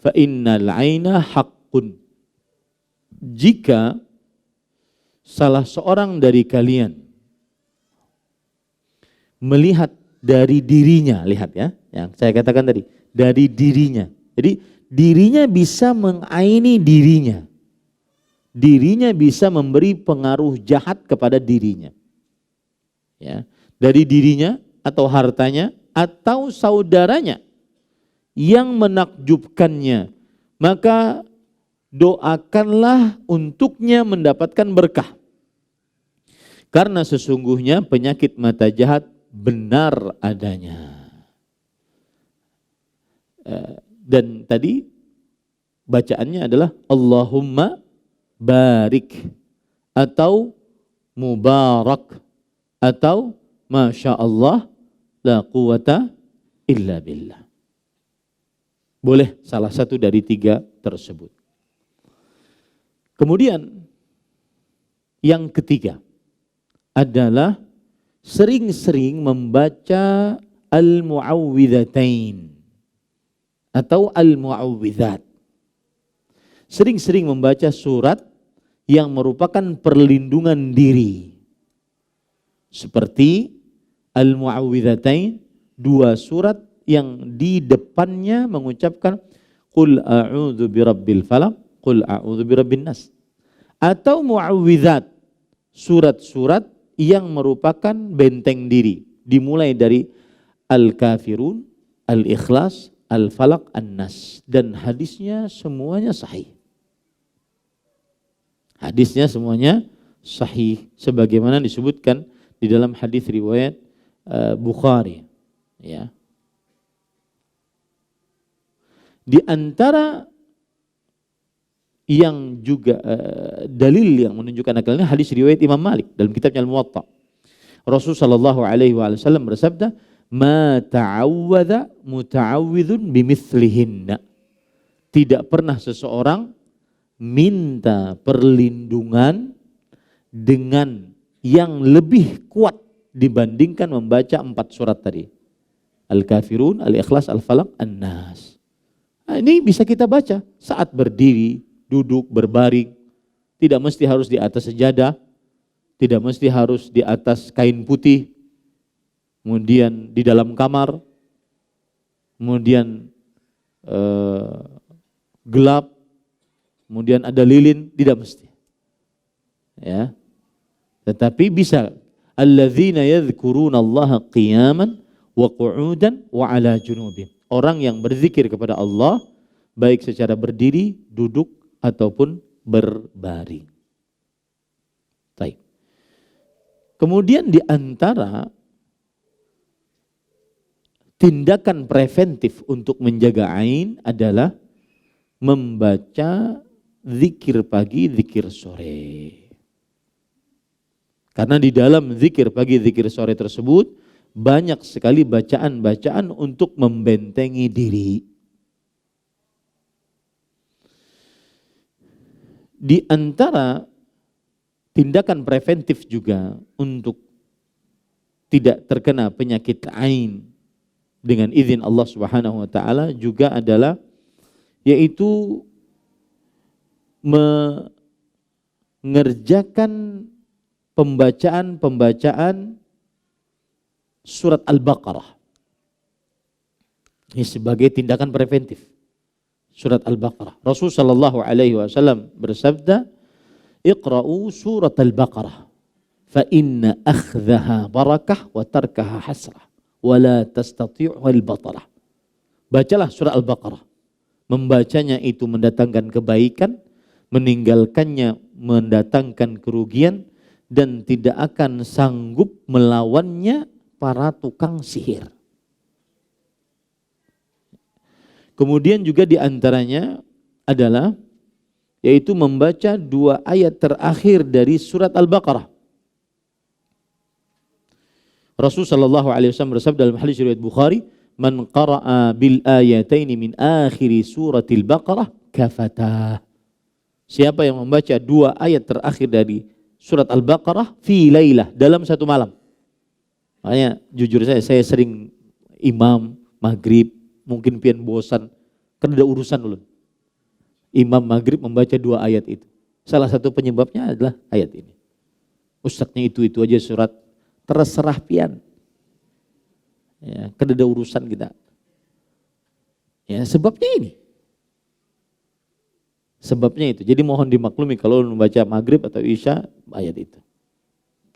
fa innal 'aina haqqun." Jika salah seorang dari kalian melihat dari dirinya, lihat ya, yang saya katakan tadi, dari dirinya. Jadi dirinya bisa mengaini dirinya. Dirinya bisa memberi pengaruh jahat kepada dirinya. Ya, dari dirinya atau hartanya atau saudaranya yang menakjubkannya, maka doakanlah untuknya mendapatkan berkah. Karena sesungguhnya penyakit mata jahat benar adanya. Dan tadi bacaannya adalah Allahumma barik atau mubarak atau masya Allah la quwata illa billah. Boleh salah satu dari tiga tersebut. Kemudian yang ketiga adalah sering-sering membaca al-mu'awwidhatain atau al-mu'awwidhat. Sering-sering membaca surat yang merupakan perlindungan diri. Seperti al-mu'awwidhatain, dua surat yang di depannya mengucapkan qul a'udzu birabbil falaq, qul a'udzu birabbin nas. Atau mu'awwidhat, surat-surat yang merupakan benteng diri, dimulai dari al-kafirun, al-ikhlas, al-falaq, an-nas, dan hadisnya semuanya sahih. Hadisnya semuanya sahih sebagaimana disebutkan di dalam hadis riwayat Bukhari, ya. Di antara yang juga dalil yang menunjukkan akalnya hadis riwayat Imam Malik dalam kitabnya Al-Muwatta. Rasulullah sallallahu alaihi wasallam bersabda, "Ma ta'awwadha muta'awwidhun bimithlihinna." Tidak pernah seseorang minta perlindungan dengan yang lebih kuat dibandingkan membaca 4 surat tadi. Al-Kafirun, Al-Ikhlas, Al-Falaq, An-Nas. Nah, ini bisa kita baca saat berdiri, duduk, berbaring. Tidak mesti harus di atas sejadah, tidak mesti harus di atas kain putih, kemudian di dalam kamar, kemudian gelap, kemudian ada lilin, tidak mesti. Ya. Tetapi bisa alladzina yadhkurunallaha qiyaman wa qu'udan wa 'ala junubihim. Orang yang berzikir kepada Allah baik secara berdiri, duduk ataupun berbaring. Baik. Kemudian di antara tindakan preventif untuk menjaga ain adalah membaca zikir pagi, zikir sore. Karena di dalam zikir pagi, zikir sore tersebut banyak sekali bacaan-bacaan untuk membentengi diri. Di antara tindakan preventif juga untuk tidak terkena penyakit ain dengan izin Allah Subhanahu wa taala juga adalah yaitu mengerjakan pembacaan surat Al-Baqarah. Ini sebagai tindakan preventif. Surat Al-Baqarah. Rasulullah sallallahu alaihi wasallam bersabda, "Iqra'u surat Al-Baqarah, fa inna akhdhaha barakah wa tarkaha hasrah, wa la tastati'u al-batalah." Bacalah surat Al-Baqarah. Membacanya itu mendatangkan kebaikan, meninggalkannya mendatangkan kerugian, dan tidak akan sanggup melawannya para tukang sihir. Kemudian juga di antaranya adalah yaitu membaca 2 ayat terakhir dari surat Al-Baqarah. Rasulullah sallallahu alaihi wasallam bersabda dalam hadis riwayat Bukhari, "Man qara'a bil ayataini min akhiri suratil Baqarah kafatah." Siapa yang membaca 2 ayat terakhir dari surat Al-Baqarah fi lailah, dalam satu malam. Makanya jujur saya sering imam maghrib, mungkin pian bosan, kan ada urusan dulu. Imam maghrib membaca 2 ayat itu. Salah satu penyebabnya adalah ayat ini. Ustadznya itu aja surat, terserah pian. Ya, kan ada urusan kita. Ya, sebabnya ini. Sebabnya itu. Jadi mohon dimaklumi kalau membaca maghrib atau isya ayat itu.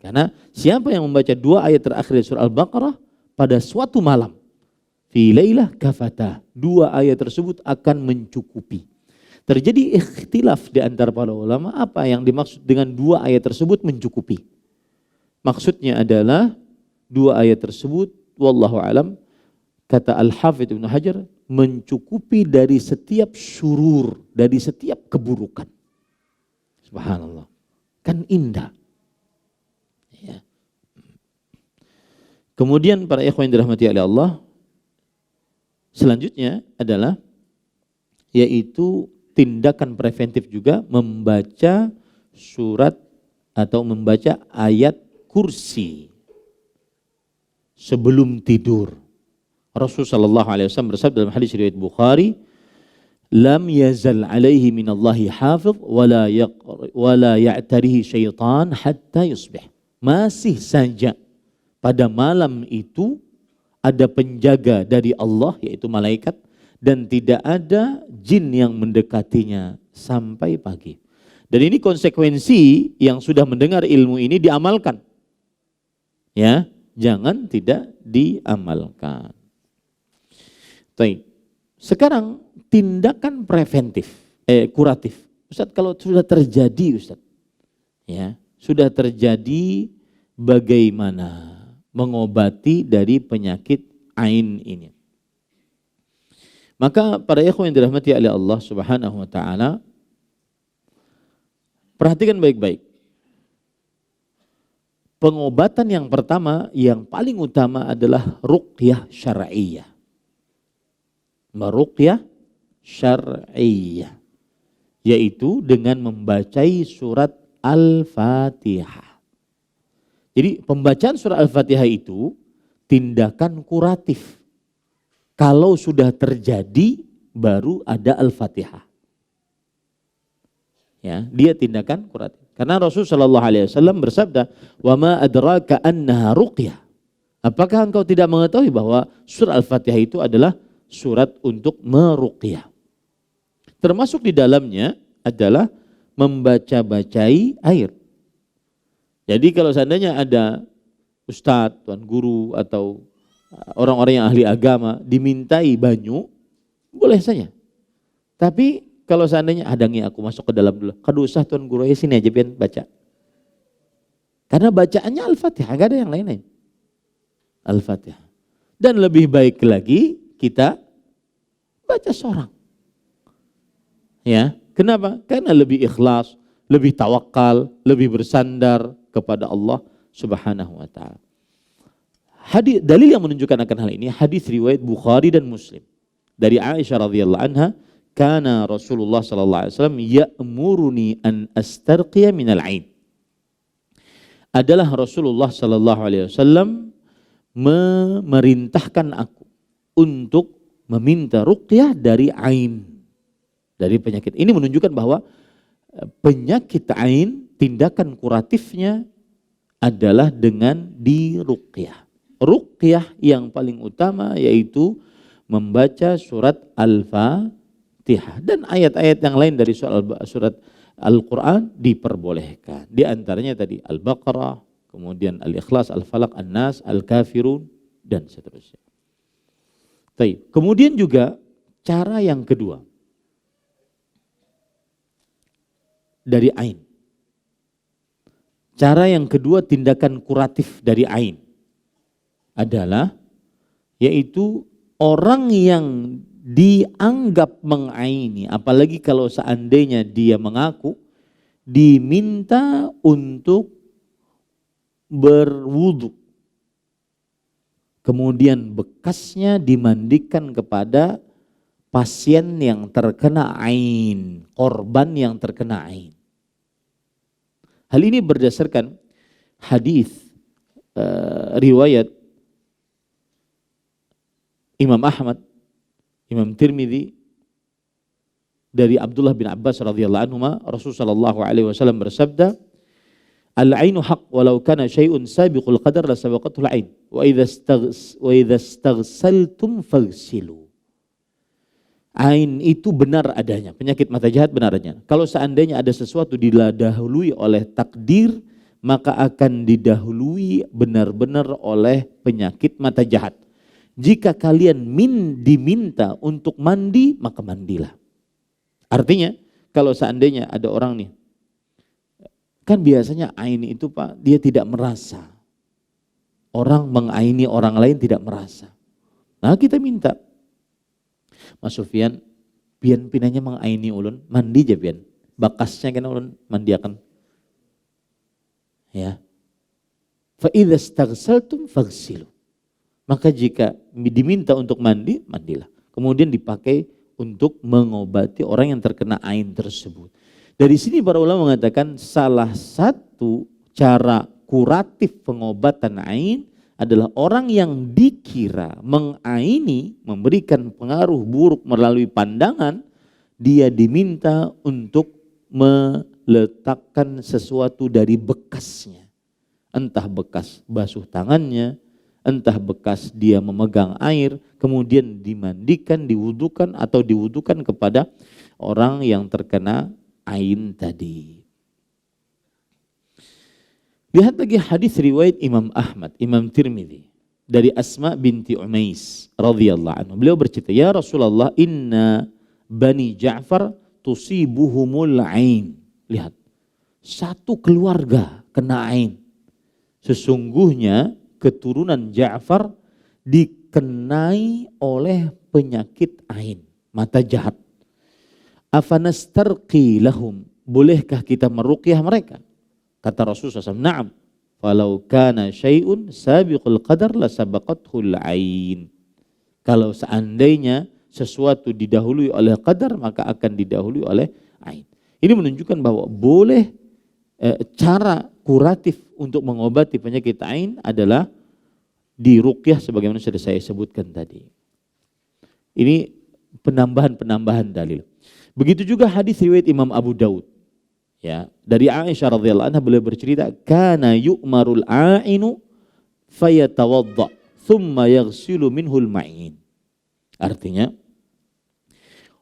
Karena siapa yang membaca 2 ayat terakhir dari surah Al-Baqarah pada suatu malam, fi lailah kafata, 2 ayat tersebut akan mencukupi. Terjadi ikhtilaf di antara para ulama apa yang dimaksud dengan 2 ayat tersebut mencukupi. Maksudnya adalah 2 ayat tersebut wallahu alam, kata Al-Hafidz Ibnu Hajar, mencukupi dari setiap syurur, dari setiap keburukan. Subhanallah. Kan indah. Ya. Kemudian para ikhwan yang dirahmati oleh Allah, selanjutnya adalah yaitu tindakan preventif juga membaca surat atau membaca ayat kursi sebelum tidur. Rasulullah SAW bersabda dalam hadis riwayat Bukhari, "Lam yazal alaihi minallahi hafiz wala ya'tarihi syaitan hatta yusbih." Masih saja pada malam itu ada penjaga dari Allah yaitu malaikat dan tidak ada jin yang mendekatinya sampai pagi. Dan ini konsekuensi yang sudah mendengar ilmu ini diamalkan. Ya, jangan tidak diamalkan. Baik. Sekarang tindakan preventif, kuratif. Ustaz, kalau sudah terjadi, Ustaz, ya, sudah terjadi, bagaimana mengobati dari penyakit ain ini? Maka para ikhwan yang dirahmati oleh Allah Subhanahu wa taala, perhatikan baik-baik. Pengobatan yang pertama, yang paling utama adalah ruqyah syar'iyyah. Meruqyah syar'iyyah, yaitu dengan membacai surat Al-Fatihah. Jadi pembacaan surat Al-Fatihah itu tindakan kuratif. Kalau sudah terjadi baru ada Al-Fatihah. Ya, dia tindakan kuratif. Karena Rasulullah SAW bersabda, "Wa ma adraka annaha ruqyah." Apakah engkau tidak mengetahui bahwa surat Al-Fatihah itu adalah surat untuk meruqyah. Termasuk di dalamnya adalah membaca-bacai air. Jadi kalau seandainya ada ustadz, tuan guru atau orang-orang yang ahli agama dimintai banyu, boleh saja. Tapi kalau seandainya adangnya aku masuk ke dalam dulu, kadu usah tuan guru sini aja biar baca. Karena bacaannya Al-Fatihah, gak ada yang lain-lain. Al-Fatihah. Dan lebih baik lagi kita baca sorang. Ya, kenapa? Karena lebih ikhlas, lebih tawakal, lebih bersandar kepada Allah Subhanahu wa taala. Dalil yang menunjukkan akan hal ini hadis riwayat Bukhari dan Muslim dari Aisyah radhiyallahu anha, kana Rasulullah sallallahu alaihi wasallam ya'muruni an astarqiya minal ain. Adalah Rasulullah sallallahu alaihi wasallam memerintahkan aku untuk meminta ruqyah dari ain, dari penyakit. Ini menunjukkan bahwa penyakit ain tindakan kuratifnya adalah dengan diruqyah. Ruqyah yang paling utama yaitu membaca surat Al-Fatihah dan ayat-ayat yang lain dari surat Al-Quran diperbolehkan. Di antaranya tadi Al-Baqarah, kemudian Al-Ikhlas, Al-Falaq, An-Nas, Al-Kafirun dan seterusnya. Kemudian juga cara yang kedua dari ain. Cara yang kedua tindakan kuratif dari ain adalah yaitu orang yang dianggap mengaini, apalagi kalau seandainya dia mengaku, diminta untuk berwudu. Kemudian bekasnya dimandikan kepada pasien yang terkena ain, korban yang terkena ain. Hal ini berdasarkan hadis riwayat Imam Ahmad, Imam Tirmidzi dari Abdullah bin Abbas radhiyallahu anhu, Rasulullah sallallahu alaihi wasallam bersabda, "Al-ainu haq walau kana syai'un sabiqul qadar la sabaqatul ain wa idza istaghsaltum faghsilu." Ain itu benar adanya, penyakit mata jahat benar adanya. Kalau seandainya ada sesuatu didahului oleh takdir, maka akan didahului benar-benar oleh penyakit mata jahat. Jika kalian diminta untuk mandi, maka mandilah. Artinya, kalau seandainya ada orang nih, kan biasanya ain itu Pak, dia tidak merasa. Orang mengaini orang lain tidak merasa. Nah kita minta. Mas Sufyan, pian pinanya mengaini ulun, mandi aja pian. Bakasnya kan ulun mandiakan. Ya. Fa idza istaghsaltum faghsilu. Maka jika diminta untuk mandi, mandilah. Kemudian dipakai untuk mengobati orang yang terkena ain tersebut. Dari sini para ulama mengatakan salah satu cara kuratif pengobatan ain adalah orang yang dikira mengaini, memberikan pengaruh buruk melalui pandangan, dia diminta untuk meletakkan sesuatu dari bekasnya. Entah bekas basuh tangannya, entah bekas dia memegang air, kemudian dimandikan, diwudukan atau diwudukan kepada orang yang terkena ain tadi. Lihat lagi hadis riwayat Imam Ahmad, Imam Tirmidzi dari Asma binti Umais radhiyallahu anhu. Beliau bercerita, "Ya Rasulullah, inna Bani Ja'far tusibuhumul ain." Lihat, satu keluarga kena ain. Sesungguhnya keturunan Ja'far dikenai oleh penyakit ain, mata jahat. Afanastarqi lahum, bolehkah kita meruqyah mereka? Kata Rasulullah SAW, na'am, falau kana syai'un sabiqul qadar la sabaqathul ain. Kalau seandainya sesuatu didahului oleh qadar, maka akan didahului oleh ain. Ini menunjukkan bahwa boleh cara kuratif untuk mengobati penyakit ain adalah diruqyah sebagaimana sudah saya sebutkan tadi. Ini penambahan dalil. Begitu juga hadis riwayat Imam Abu Daud. Ya, dari Aisyah radhiyallahu anha beliau bercerita, kana yu'marul a'inu fayatawadda thumma yaghsilu minhul ma'in. Artinya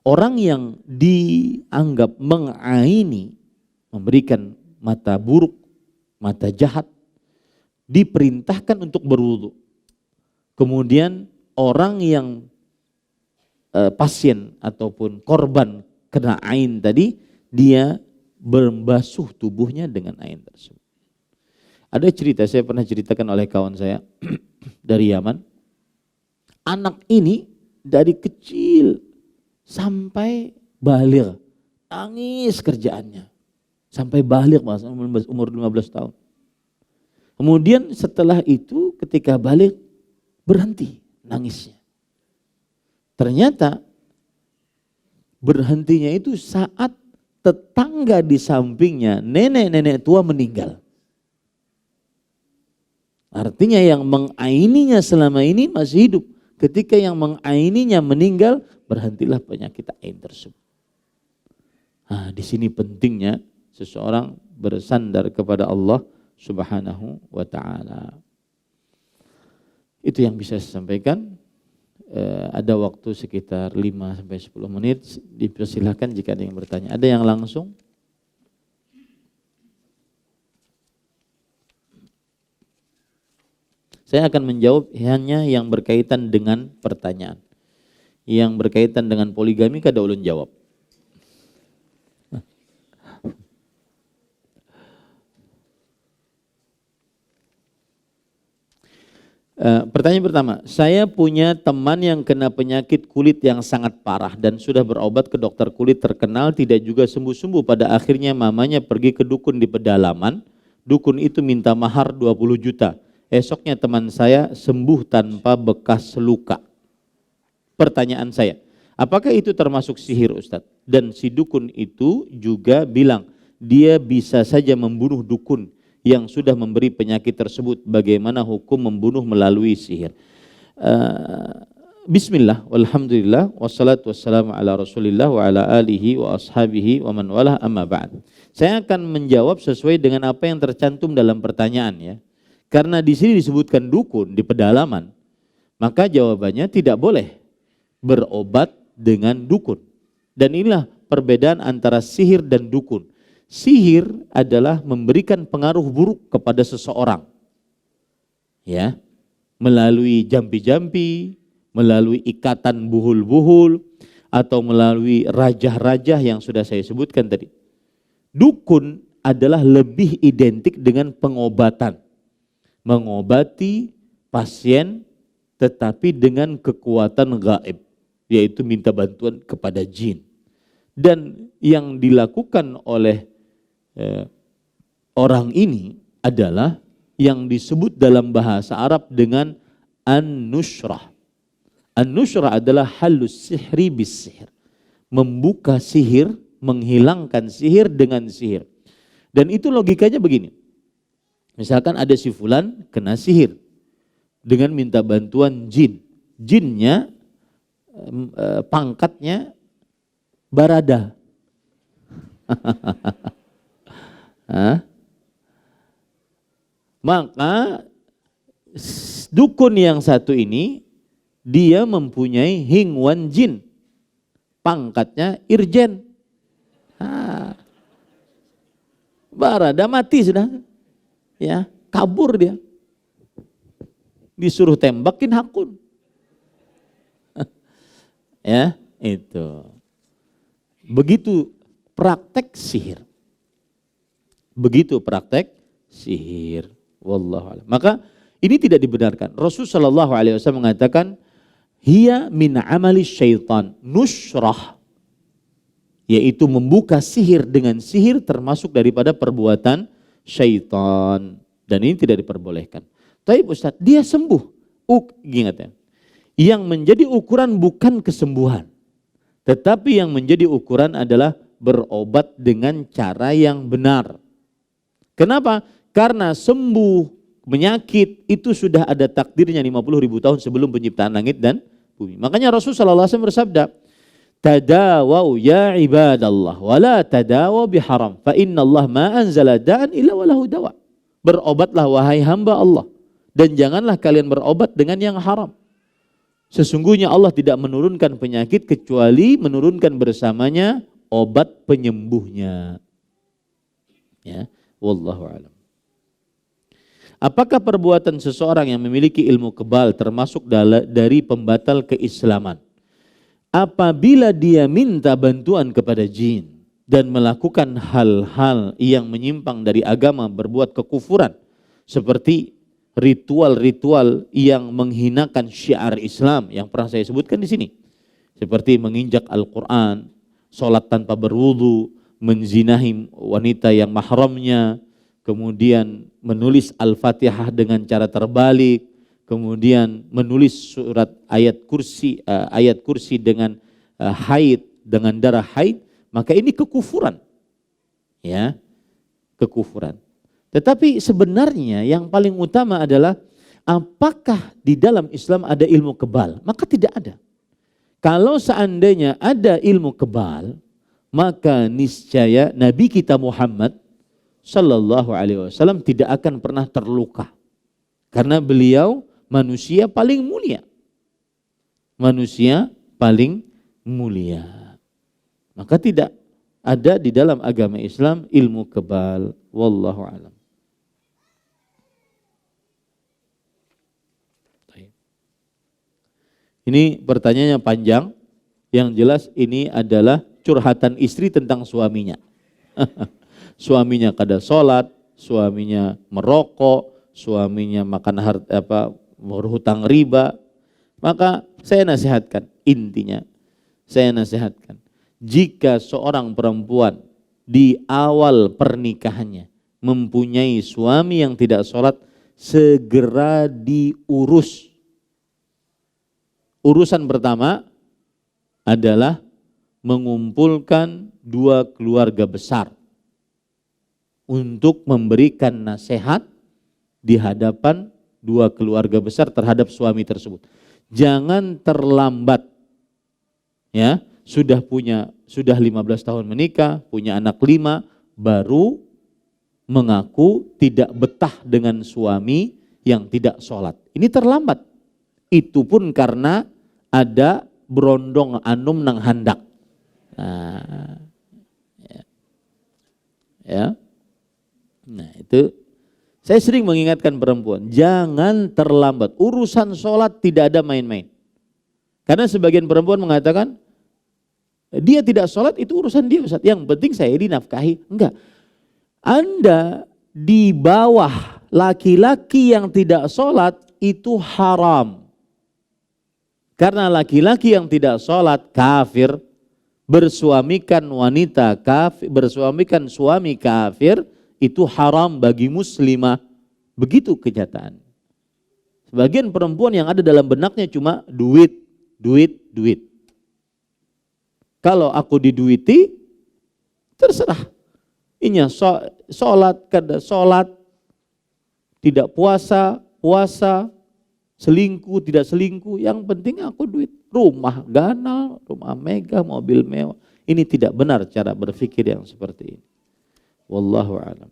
orang yang dianggap mengaini, memberikan mata buruk, mata jahat, diperintahkan untuk berwudu. Kemudian orang yang pasien ataupun korban kena ain tadi, dia membasuh tubuhnya dengan ain tersebut. Ada cerita, saya pernah ceritakan oleh kawan saya dari Yaman. Anak ini dari kecil sampai baligh, nangis kerjaannya. Sampai baligh umur 15 tahun. Kemudian setelah itu ketika baligh berhenti nangisnya. Ternyata berhentinya itu saat tetangga di sampingnya, nenek-nenek tua meninggal. Artinya yang mengaininya selama ini masih hidup. Ketika yang mengaininya meninggal, berhentilah penyakit ain tersebut. Nah, di sini pentingnya seseorang bersandar kepada Allah Subhanahu wa ta'ala. Itu yang bisa saya sampaikan. Ada waktu sekitar 5-10 menit, dipersilahkan jika ada yang bertanya. Ada yang langsung? Saya akan menjawab hanya yang berkaitan dengan pertanyaan. Yang berkaitan dengan poligami kada ulun jawab. Pertanyaan pertama, saya punya teman yang kena penyakit kulit yang sangat parah dan sudah berobat ke dokter kulit terkenal, tidak juga sembuh-sembuh. Pada akhirnya mamanya pergi ke dukun di pedalaman, dukun itu minta mahar 20 juta. Esoknya teman saya sembuh tanpa bekas luka. Pertanyaan saya, apakah itu termasuk sihir Ustadz? Dan si dukun itu juga bilang dia bisa saja membunuh dukun yang sudah memberi penyakit tersebut. Bagaimana hukum membunuh melalui sihir? Bismillah, walhamdulillah, wassalatu wassalamu ala rasulillah wa ala alihi wa ashabihi wa man walah, amma ba'd. Saya akan menjawab sesuai dengan apa yang tercantum dalam pertanyaan ya. Karena di sini disebutkan dukun di pedalaman, maka jawabannya tidak boleh berobat dengan dukun. Dan inilah perbedaan antara sihir dan dukun. Sihir adalah memberikan pengaruh buruk kepada seseorang. Ya, melalui jampi-jampi, melalui ikatan buhul-buhul, atau melalui rajah-rajah yang sudah saya sebutkan tadi. Dukun adalah lebih identik dengan pengobatan. Mengobati pasien tetapi dengan kekuatan gaib. yaitu minta bantuan kepada jin. Dan yang dilakukan oleh orang ini adalah yang disebut dalam bahasa Arab dengan an-nushrah. An-nushrah adalah halus sihri bis sihir. Membuka sihir, menghilangkan sihir dengan sihir. Dan itu logikanya begini. Misalkan ada si fulan kena sihir dengan minta bantuan jin. Jinnya pangkatnya barada. Maka dukun yang satu ini dia mempunyai hingwan jin. Pangkatnya irjen. Barada mati sudah. Ya, kabur dia. Disuruh tembakin hakun. Ya, itu. Begitu praktek sihir. Begitu praktek sihir. Wallahu a'lam. Maka ini tidak dibenarkan. Rasulullah SAW mengatakan, hiya min amali syaitan nushrah, yaitu membuka sihir dengan sihir termasuk daripada perbuatan syaitan. Dan ini tidak diperbolehkan. Tapi Ustaz, dia sembuh. Ingat ya, yang menjadi ukuran bukan kesembuhan, tetapi yang menjadi ukuran adalah berobat dengan cara yang benar. Kenapa? Karena sembuh penyakit itu sudah ada takdirnya 50.000 tahun sebelum penciptaan langit dan bumi. Makanya Rasulullah SAW bersabda, tadawau ya ibadallah wala tadawau biharam fa inna Allah ma anzala da'an illa walahu dawa. Berobatlah wahai hamba Allah dan janganlah kalian berobat dengan yang haram. Sesungguhnya Allah tidak menurunkan penyakit kecuali menurunkan bersamanya obat penyembuhnya. Ya, wallahu a'lam. Apakah perbuatan seseorang yang memiliki ilmu kebal termasuk dari pembatal keislaman? Apabila dia minta bantuan kepada jin dan melakukan hal-hal yang menyimpang dari agama, berbuat kekufuran seperti ritual-ritual yang menghinakan syiar Islam yang pernah saya sebutkan di sini, seperti menginjak Al-Quran, sholat tanpa berwudu, menzinahi wanita yang mahramnya, kemudian menulis Al-Fatihah dengan cara terbalik, kemudian menulis surat ayat kursi dengan haid, dengan darah haid, maka ini kekufuran. Ya, kekufuran. Tetapi sebenarnya yang paling utama adalah apakah di dalam Islam ada ilmu kebal? Maka tidak ada. Kalau seandainya ada ilmu kebal, maka niscaya Nabi kita Muhammad Sallallahu Alaihi Wasallam tidak akan pernah terluka. Karena beliau manusia paling mulia. Manusia paling mulia. Maka tidak ada di dalam agama Islam ilmu kebal. Wallahu a'lam. Ini pertanyaannya panjang. Yang jelas ini adalah curhatan istri tentang suaminya. Suaminya kada sholat, suaminya merokok, suaminya makan berhutang riba. Maka saya nasihatkan, intinya saya nasihatkan, jika seorang perempuan di awal pernikahannya mempunyai suami yang tidak sholat, segera diurus. Urusan pertama adalah mengumpulkan dua keluarga besar untuk memberikan nasihat di hadapan dua keluarga besar terhadap suami tersebut. Jangan terlambat. Ya, sudah 15 tahun menikah, punya anak 5, baru mengaku tidak betah dengan suami yang tidak sholat. Ini terlambat. Itu pun karena ada berondong anum nang handak. Nah, ya. Nah itu saya sering mengingatkan perempuan, jangan terlambat. Urusan sholat tidak ada main-main. Karena sebagian perempuan mengatakan, dia tidak sholat itu urusan dia Ustaz. Yang penting saya dinafkahi. Enggak. Anda di bawah laki-laki yang tidak sholat itu haram. Karena laki-laki yang tidak sholat kafir, bersuamikan wanita kafir, bersuamikan suami kafir, itu haram bagi muslimah. Begitu kenyataan. Sebagian perempuan yang ada dalam benaknya cuma duit, duit, duit. Kalau aku diduiti, terserah. Inya sholat, kada sholat, tidak puasa, puasa, selingkuh, tidak selingkuh. Yang penting aku duit. Rumah ganal, rumah megah, mobil mewah. Ini tidak benar cara berpikir yang seperti ini. Wallahu a'lam.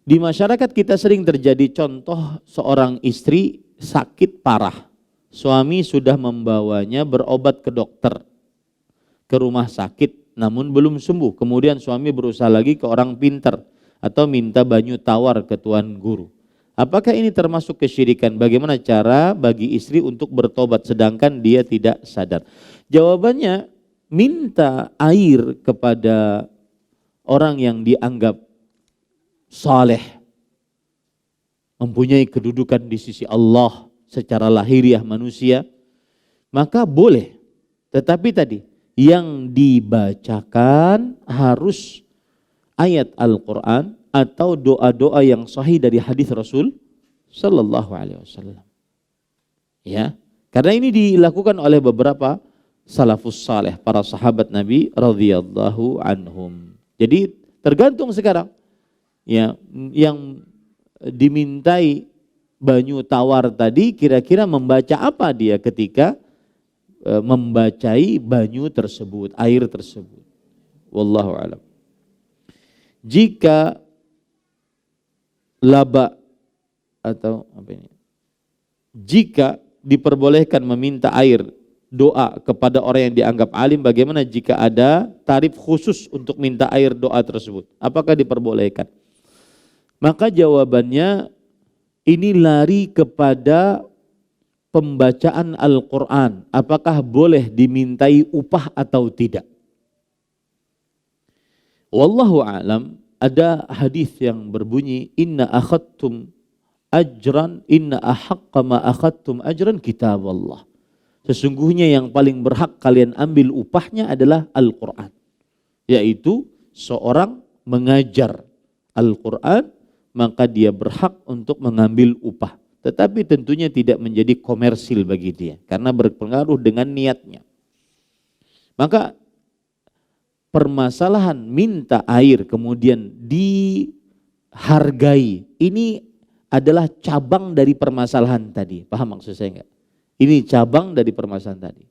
Di masyarakat kita sering terjadi contoh seorang istri sakit parah. Suami sudah membawanya berobat ke dokter, ke rumah sakit, namun belum sembuh. Kemudian suami berusaha lagi ke orang pintar atau minta banyu tawar ke tuan guru. Apakah ini termasuk kesyirikan? Bagaimana cara bagi istri untuk bertobat sedangkan dia tidak sadar? Jawabannya, minta air kepada orang yang dianggap saleh, mempunyai kedudukan di sisi Allah secara lahiriah manusia, maka boleh. Tetapi tadi, yang dibacakan harus ayat Al-Quran atau doa-doa yang sahih dari hadis Rasul Sallallahu Alaihi Wasallam. Ya, karena ini dilakukan oleh beberapa salafus saleh, para sahabat Nabi radhiyallahu anhum. Jadi tergantung sekarang. Ya, yang dimintai banyu tawar tadi kira-kira membaca apa dia ketika membacai banyu tersebut, air tersebut. Wallahu a'lam. Jika laba atau apa ini? Jika diperbolehkan meminta air doa kepada orang yang dianggap alim, bagaimana jika ada tarif khusus untuk minta air doa tersebut? Apakah diperbolehkan? Maka jawabannya ini lari kepada pembacaan Al-Quran. Apakah boleh dimintai upah atau tidak? Wallahu a'lam, ada hadis yang berbunyi, inna akhadtum ajran, inna ahaqqa ma akhadtum ajran kitab Allah. Sesungguhnya yang paling berhak kalian ambil upahnya adalah Al-Quran. Yaitu seorang mengajar Al-Quran, maka dia berhak untuk mengambil upah. Tetapi tentunya tidak menjadi komersil bagi dia, karena berpengaruh dengan niatnya. Maka permasalahan minta air kemudian dihargai, ini adalah cabang dari permasalahan tadi. Paham maksud saya enggak? Ini cabang dari permasalahan tadi.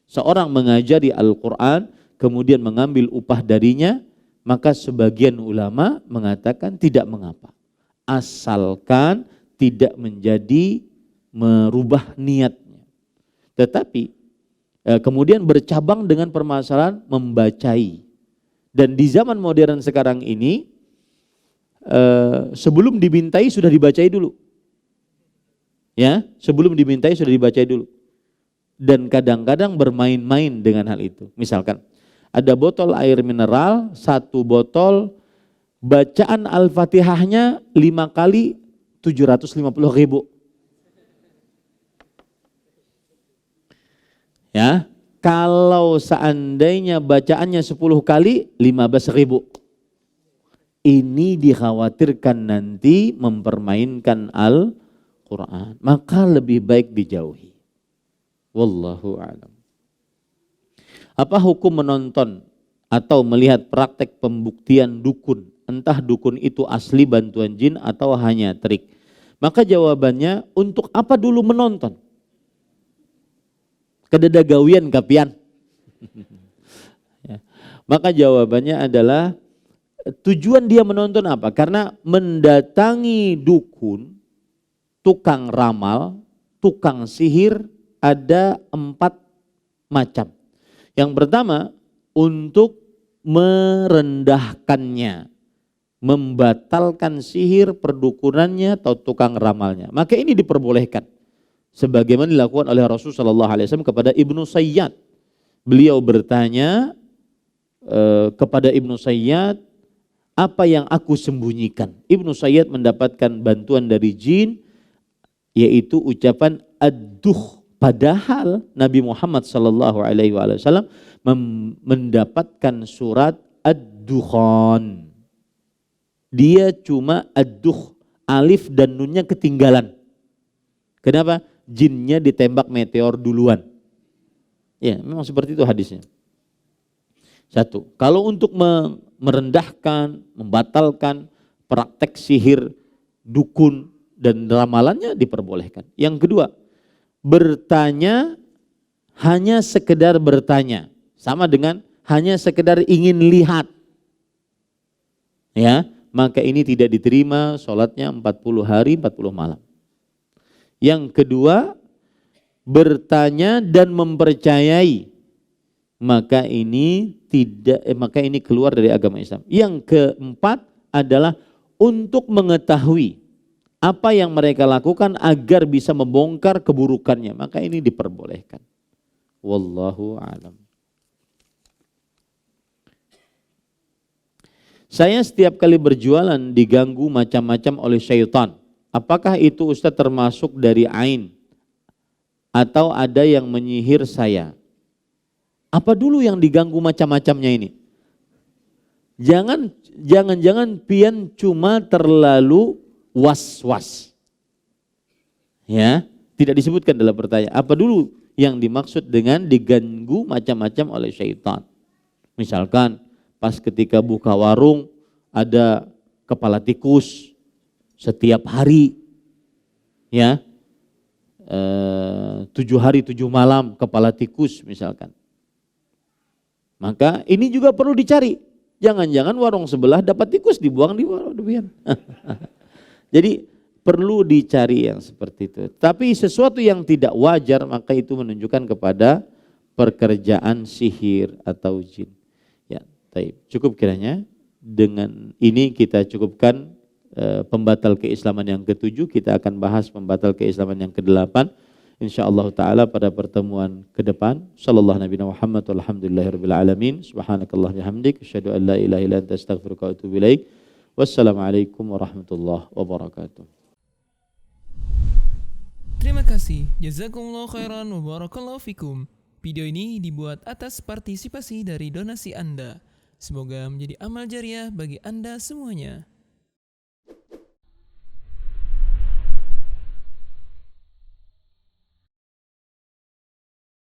Seorang mengajari Al-Quran, kemudian mengambil upah darinya, maka sebagian ulama mengatakan tidak mengapa. Asalkan tidak menjadi merubah niatnya. Tetapi kemudian bercabang dengan permasalahan membacai. Dan di zaman modern sekarang ini, sebelum dimintai sudah dibacai dulu. Ya, sebelum dimintai sudah dibacai dulu. Dan kadang-kadang bermain-main dengan hal itu. Misalkan ada botol air mineral, 1 botol, bacaan Al-Fatihahnya 5 kali 750.000. Ya, kalau seandainya bacaannya 10 kali 15.000. Ini dikhawatirkan nanti mempermainkan Al-Quran, maka lebih baik dijauhi. Wallahu a'lam. Apa hukum menonton atau melihat praktek pembuktian dukun? Entah dukun itu asli bantuan jin atau hanya trik. Maka jawabannya, untuk apa dulu menonton? Kededa gawian kapian. Ya. Maka jawabannya adalah, tujuan dia menonton apa? Karena mendatangi dukun, tukang ramal, tukang sihir, ada 4 macam. Yang pertama, untuk merendahkannya, membatalkan sihir, perdukunannya atau tukang ramalnya. Maka ini diperbolehkan. Sebagaimana dilakukan oleh Rasulullah SAW kepada Ibnu Sayyad. beliau bertanya kepada Ibnu Sayyad, apa yang aku sembunyikan? Ibnu Sayyad mendapatkan bantuan dari jin, yaitu ucapan ad-duh. Padahal Nabi Muhammad sallallahu alaihi wasallam mendapatkan surat ad-dukhan. Dia cuma ad-duh, alif dan nunnya ketinggalan. Kenapa? Jinnya ditembak meteor duluan. Ya, memang seperti itu hadisnya. Satu, kalau untuk merendahkan, membatalkan praktek sihir, dukun, dan ramalannya diperbolehkan. Yang kedua, bertanya hanya sekedar bertanya. Sama dengan hanya sekedar ingin lihat. Ya, maka ini tidak diterima sholatnya 40 hari, 40 malam. Yang kedua, bertanya dan mempercayai, maka ini keluar dari agama Islam. Yang keempat adalah untuk mengetahui apa yang mereka lakukan agar bisa membongkar keburukannya, maka ini diperbolehkan. Wallahu a'lam. Saya setiap kali berjualan diganggu macam-macam oleh syaitan. Apakah itu Ustaz termasuk dari ain? Atau ada yang menyihir saya? Apa dulu yang diganggu macam-macamnya ini? Jangan pian cuma terlalu was-was. Ya, tidak disebutkan dalam pertanyaan. Apa dulu yang dimaksud dengan diganggu macam-macam oleh syaitan? Misalkan pas ketika buka warung ada kepala tikus setiap hari, ya, 7 hari 7 malam kepala tikus misalkan. Maka ini juga perlu dicari. Jangan-jangan warung sebelah dapat tikus dibuang di warung. Jadi perlu dicari yang seperti itu. Tapi sesuatu yang tidak wajar maka itu menunjukkan kepada pekerjaan sihir atau jin. Ya, baik. Cukup kiranya dengan ini kita cukupkan pembatal keislaman yang ke-7. Kita akan bahas pembatal keislaman yang ke-8. InsyaAllah ta'ala pada pertemuan ke depan. Sallallahu Nabi Muhammad walhamdulillahirabbil alamin. Subhanakallah bihamdik. Asyhadu an la ilaha illa anta astaghfiruka wa atubu ilaik. Wassalamualaikum warahmatullahi wabarakatuh. Terima kasih. Jazakumullah khairan wa barakallahu fikum. Video ini dibuat atas partisipasi dari donasi Anda. Semoga menjadi amal jariah bagi Anda semuanya.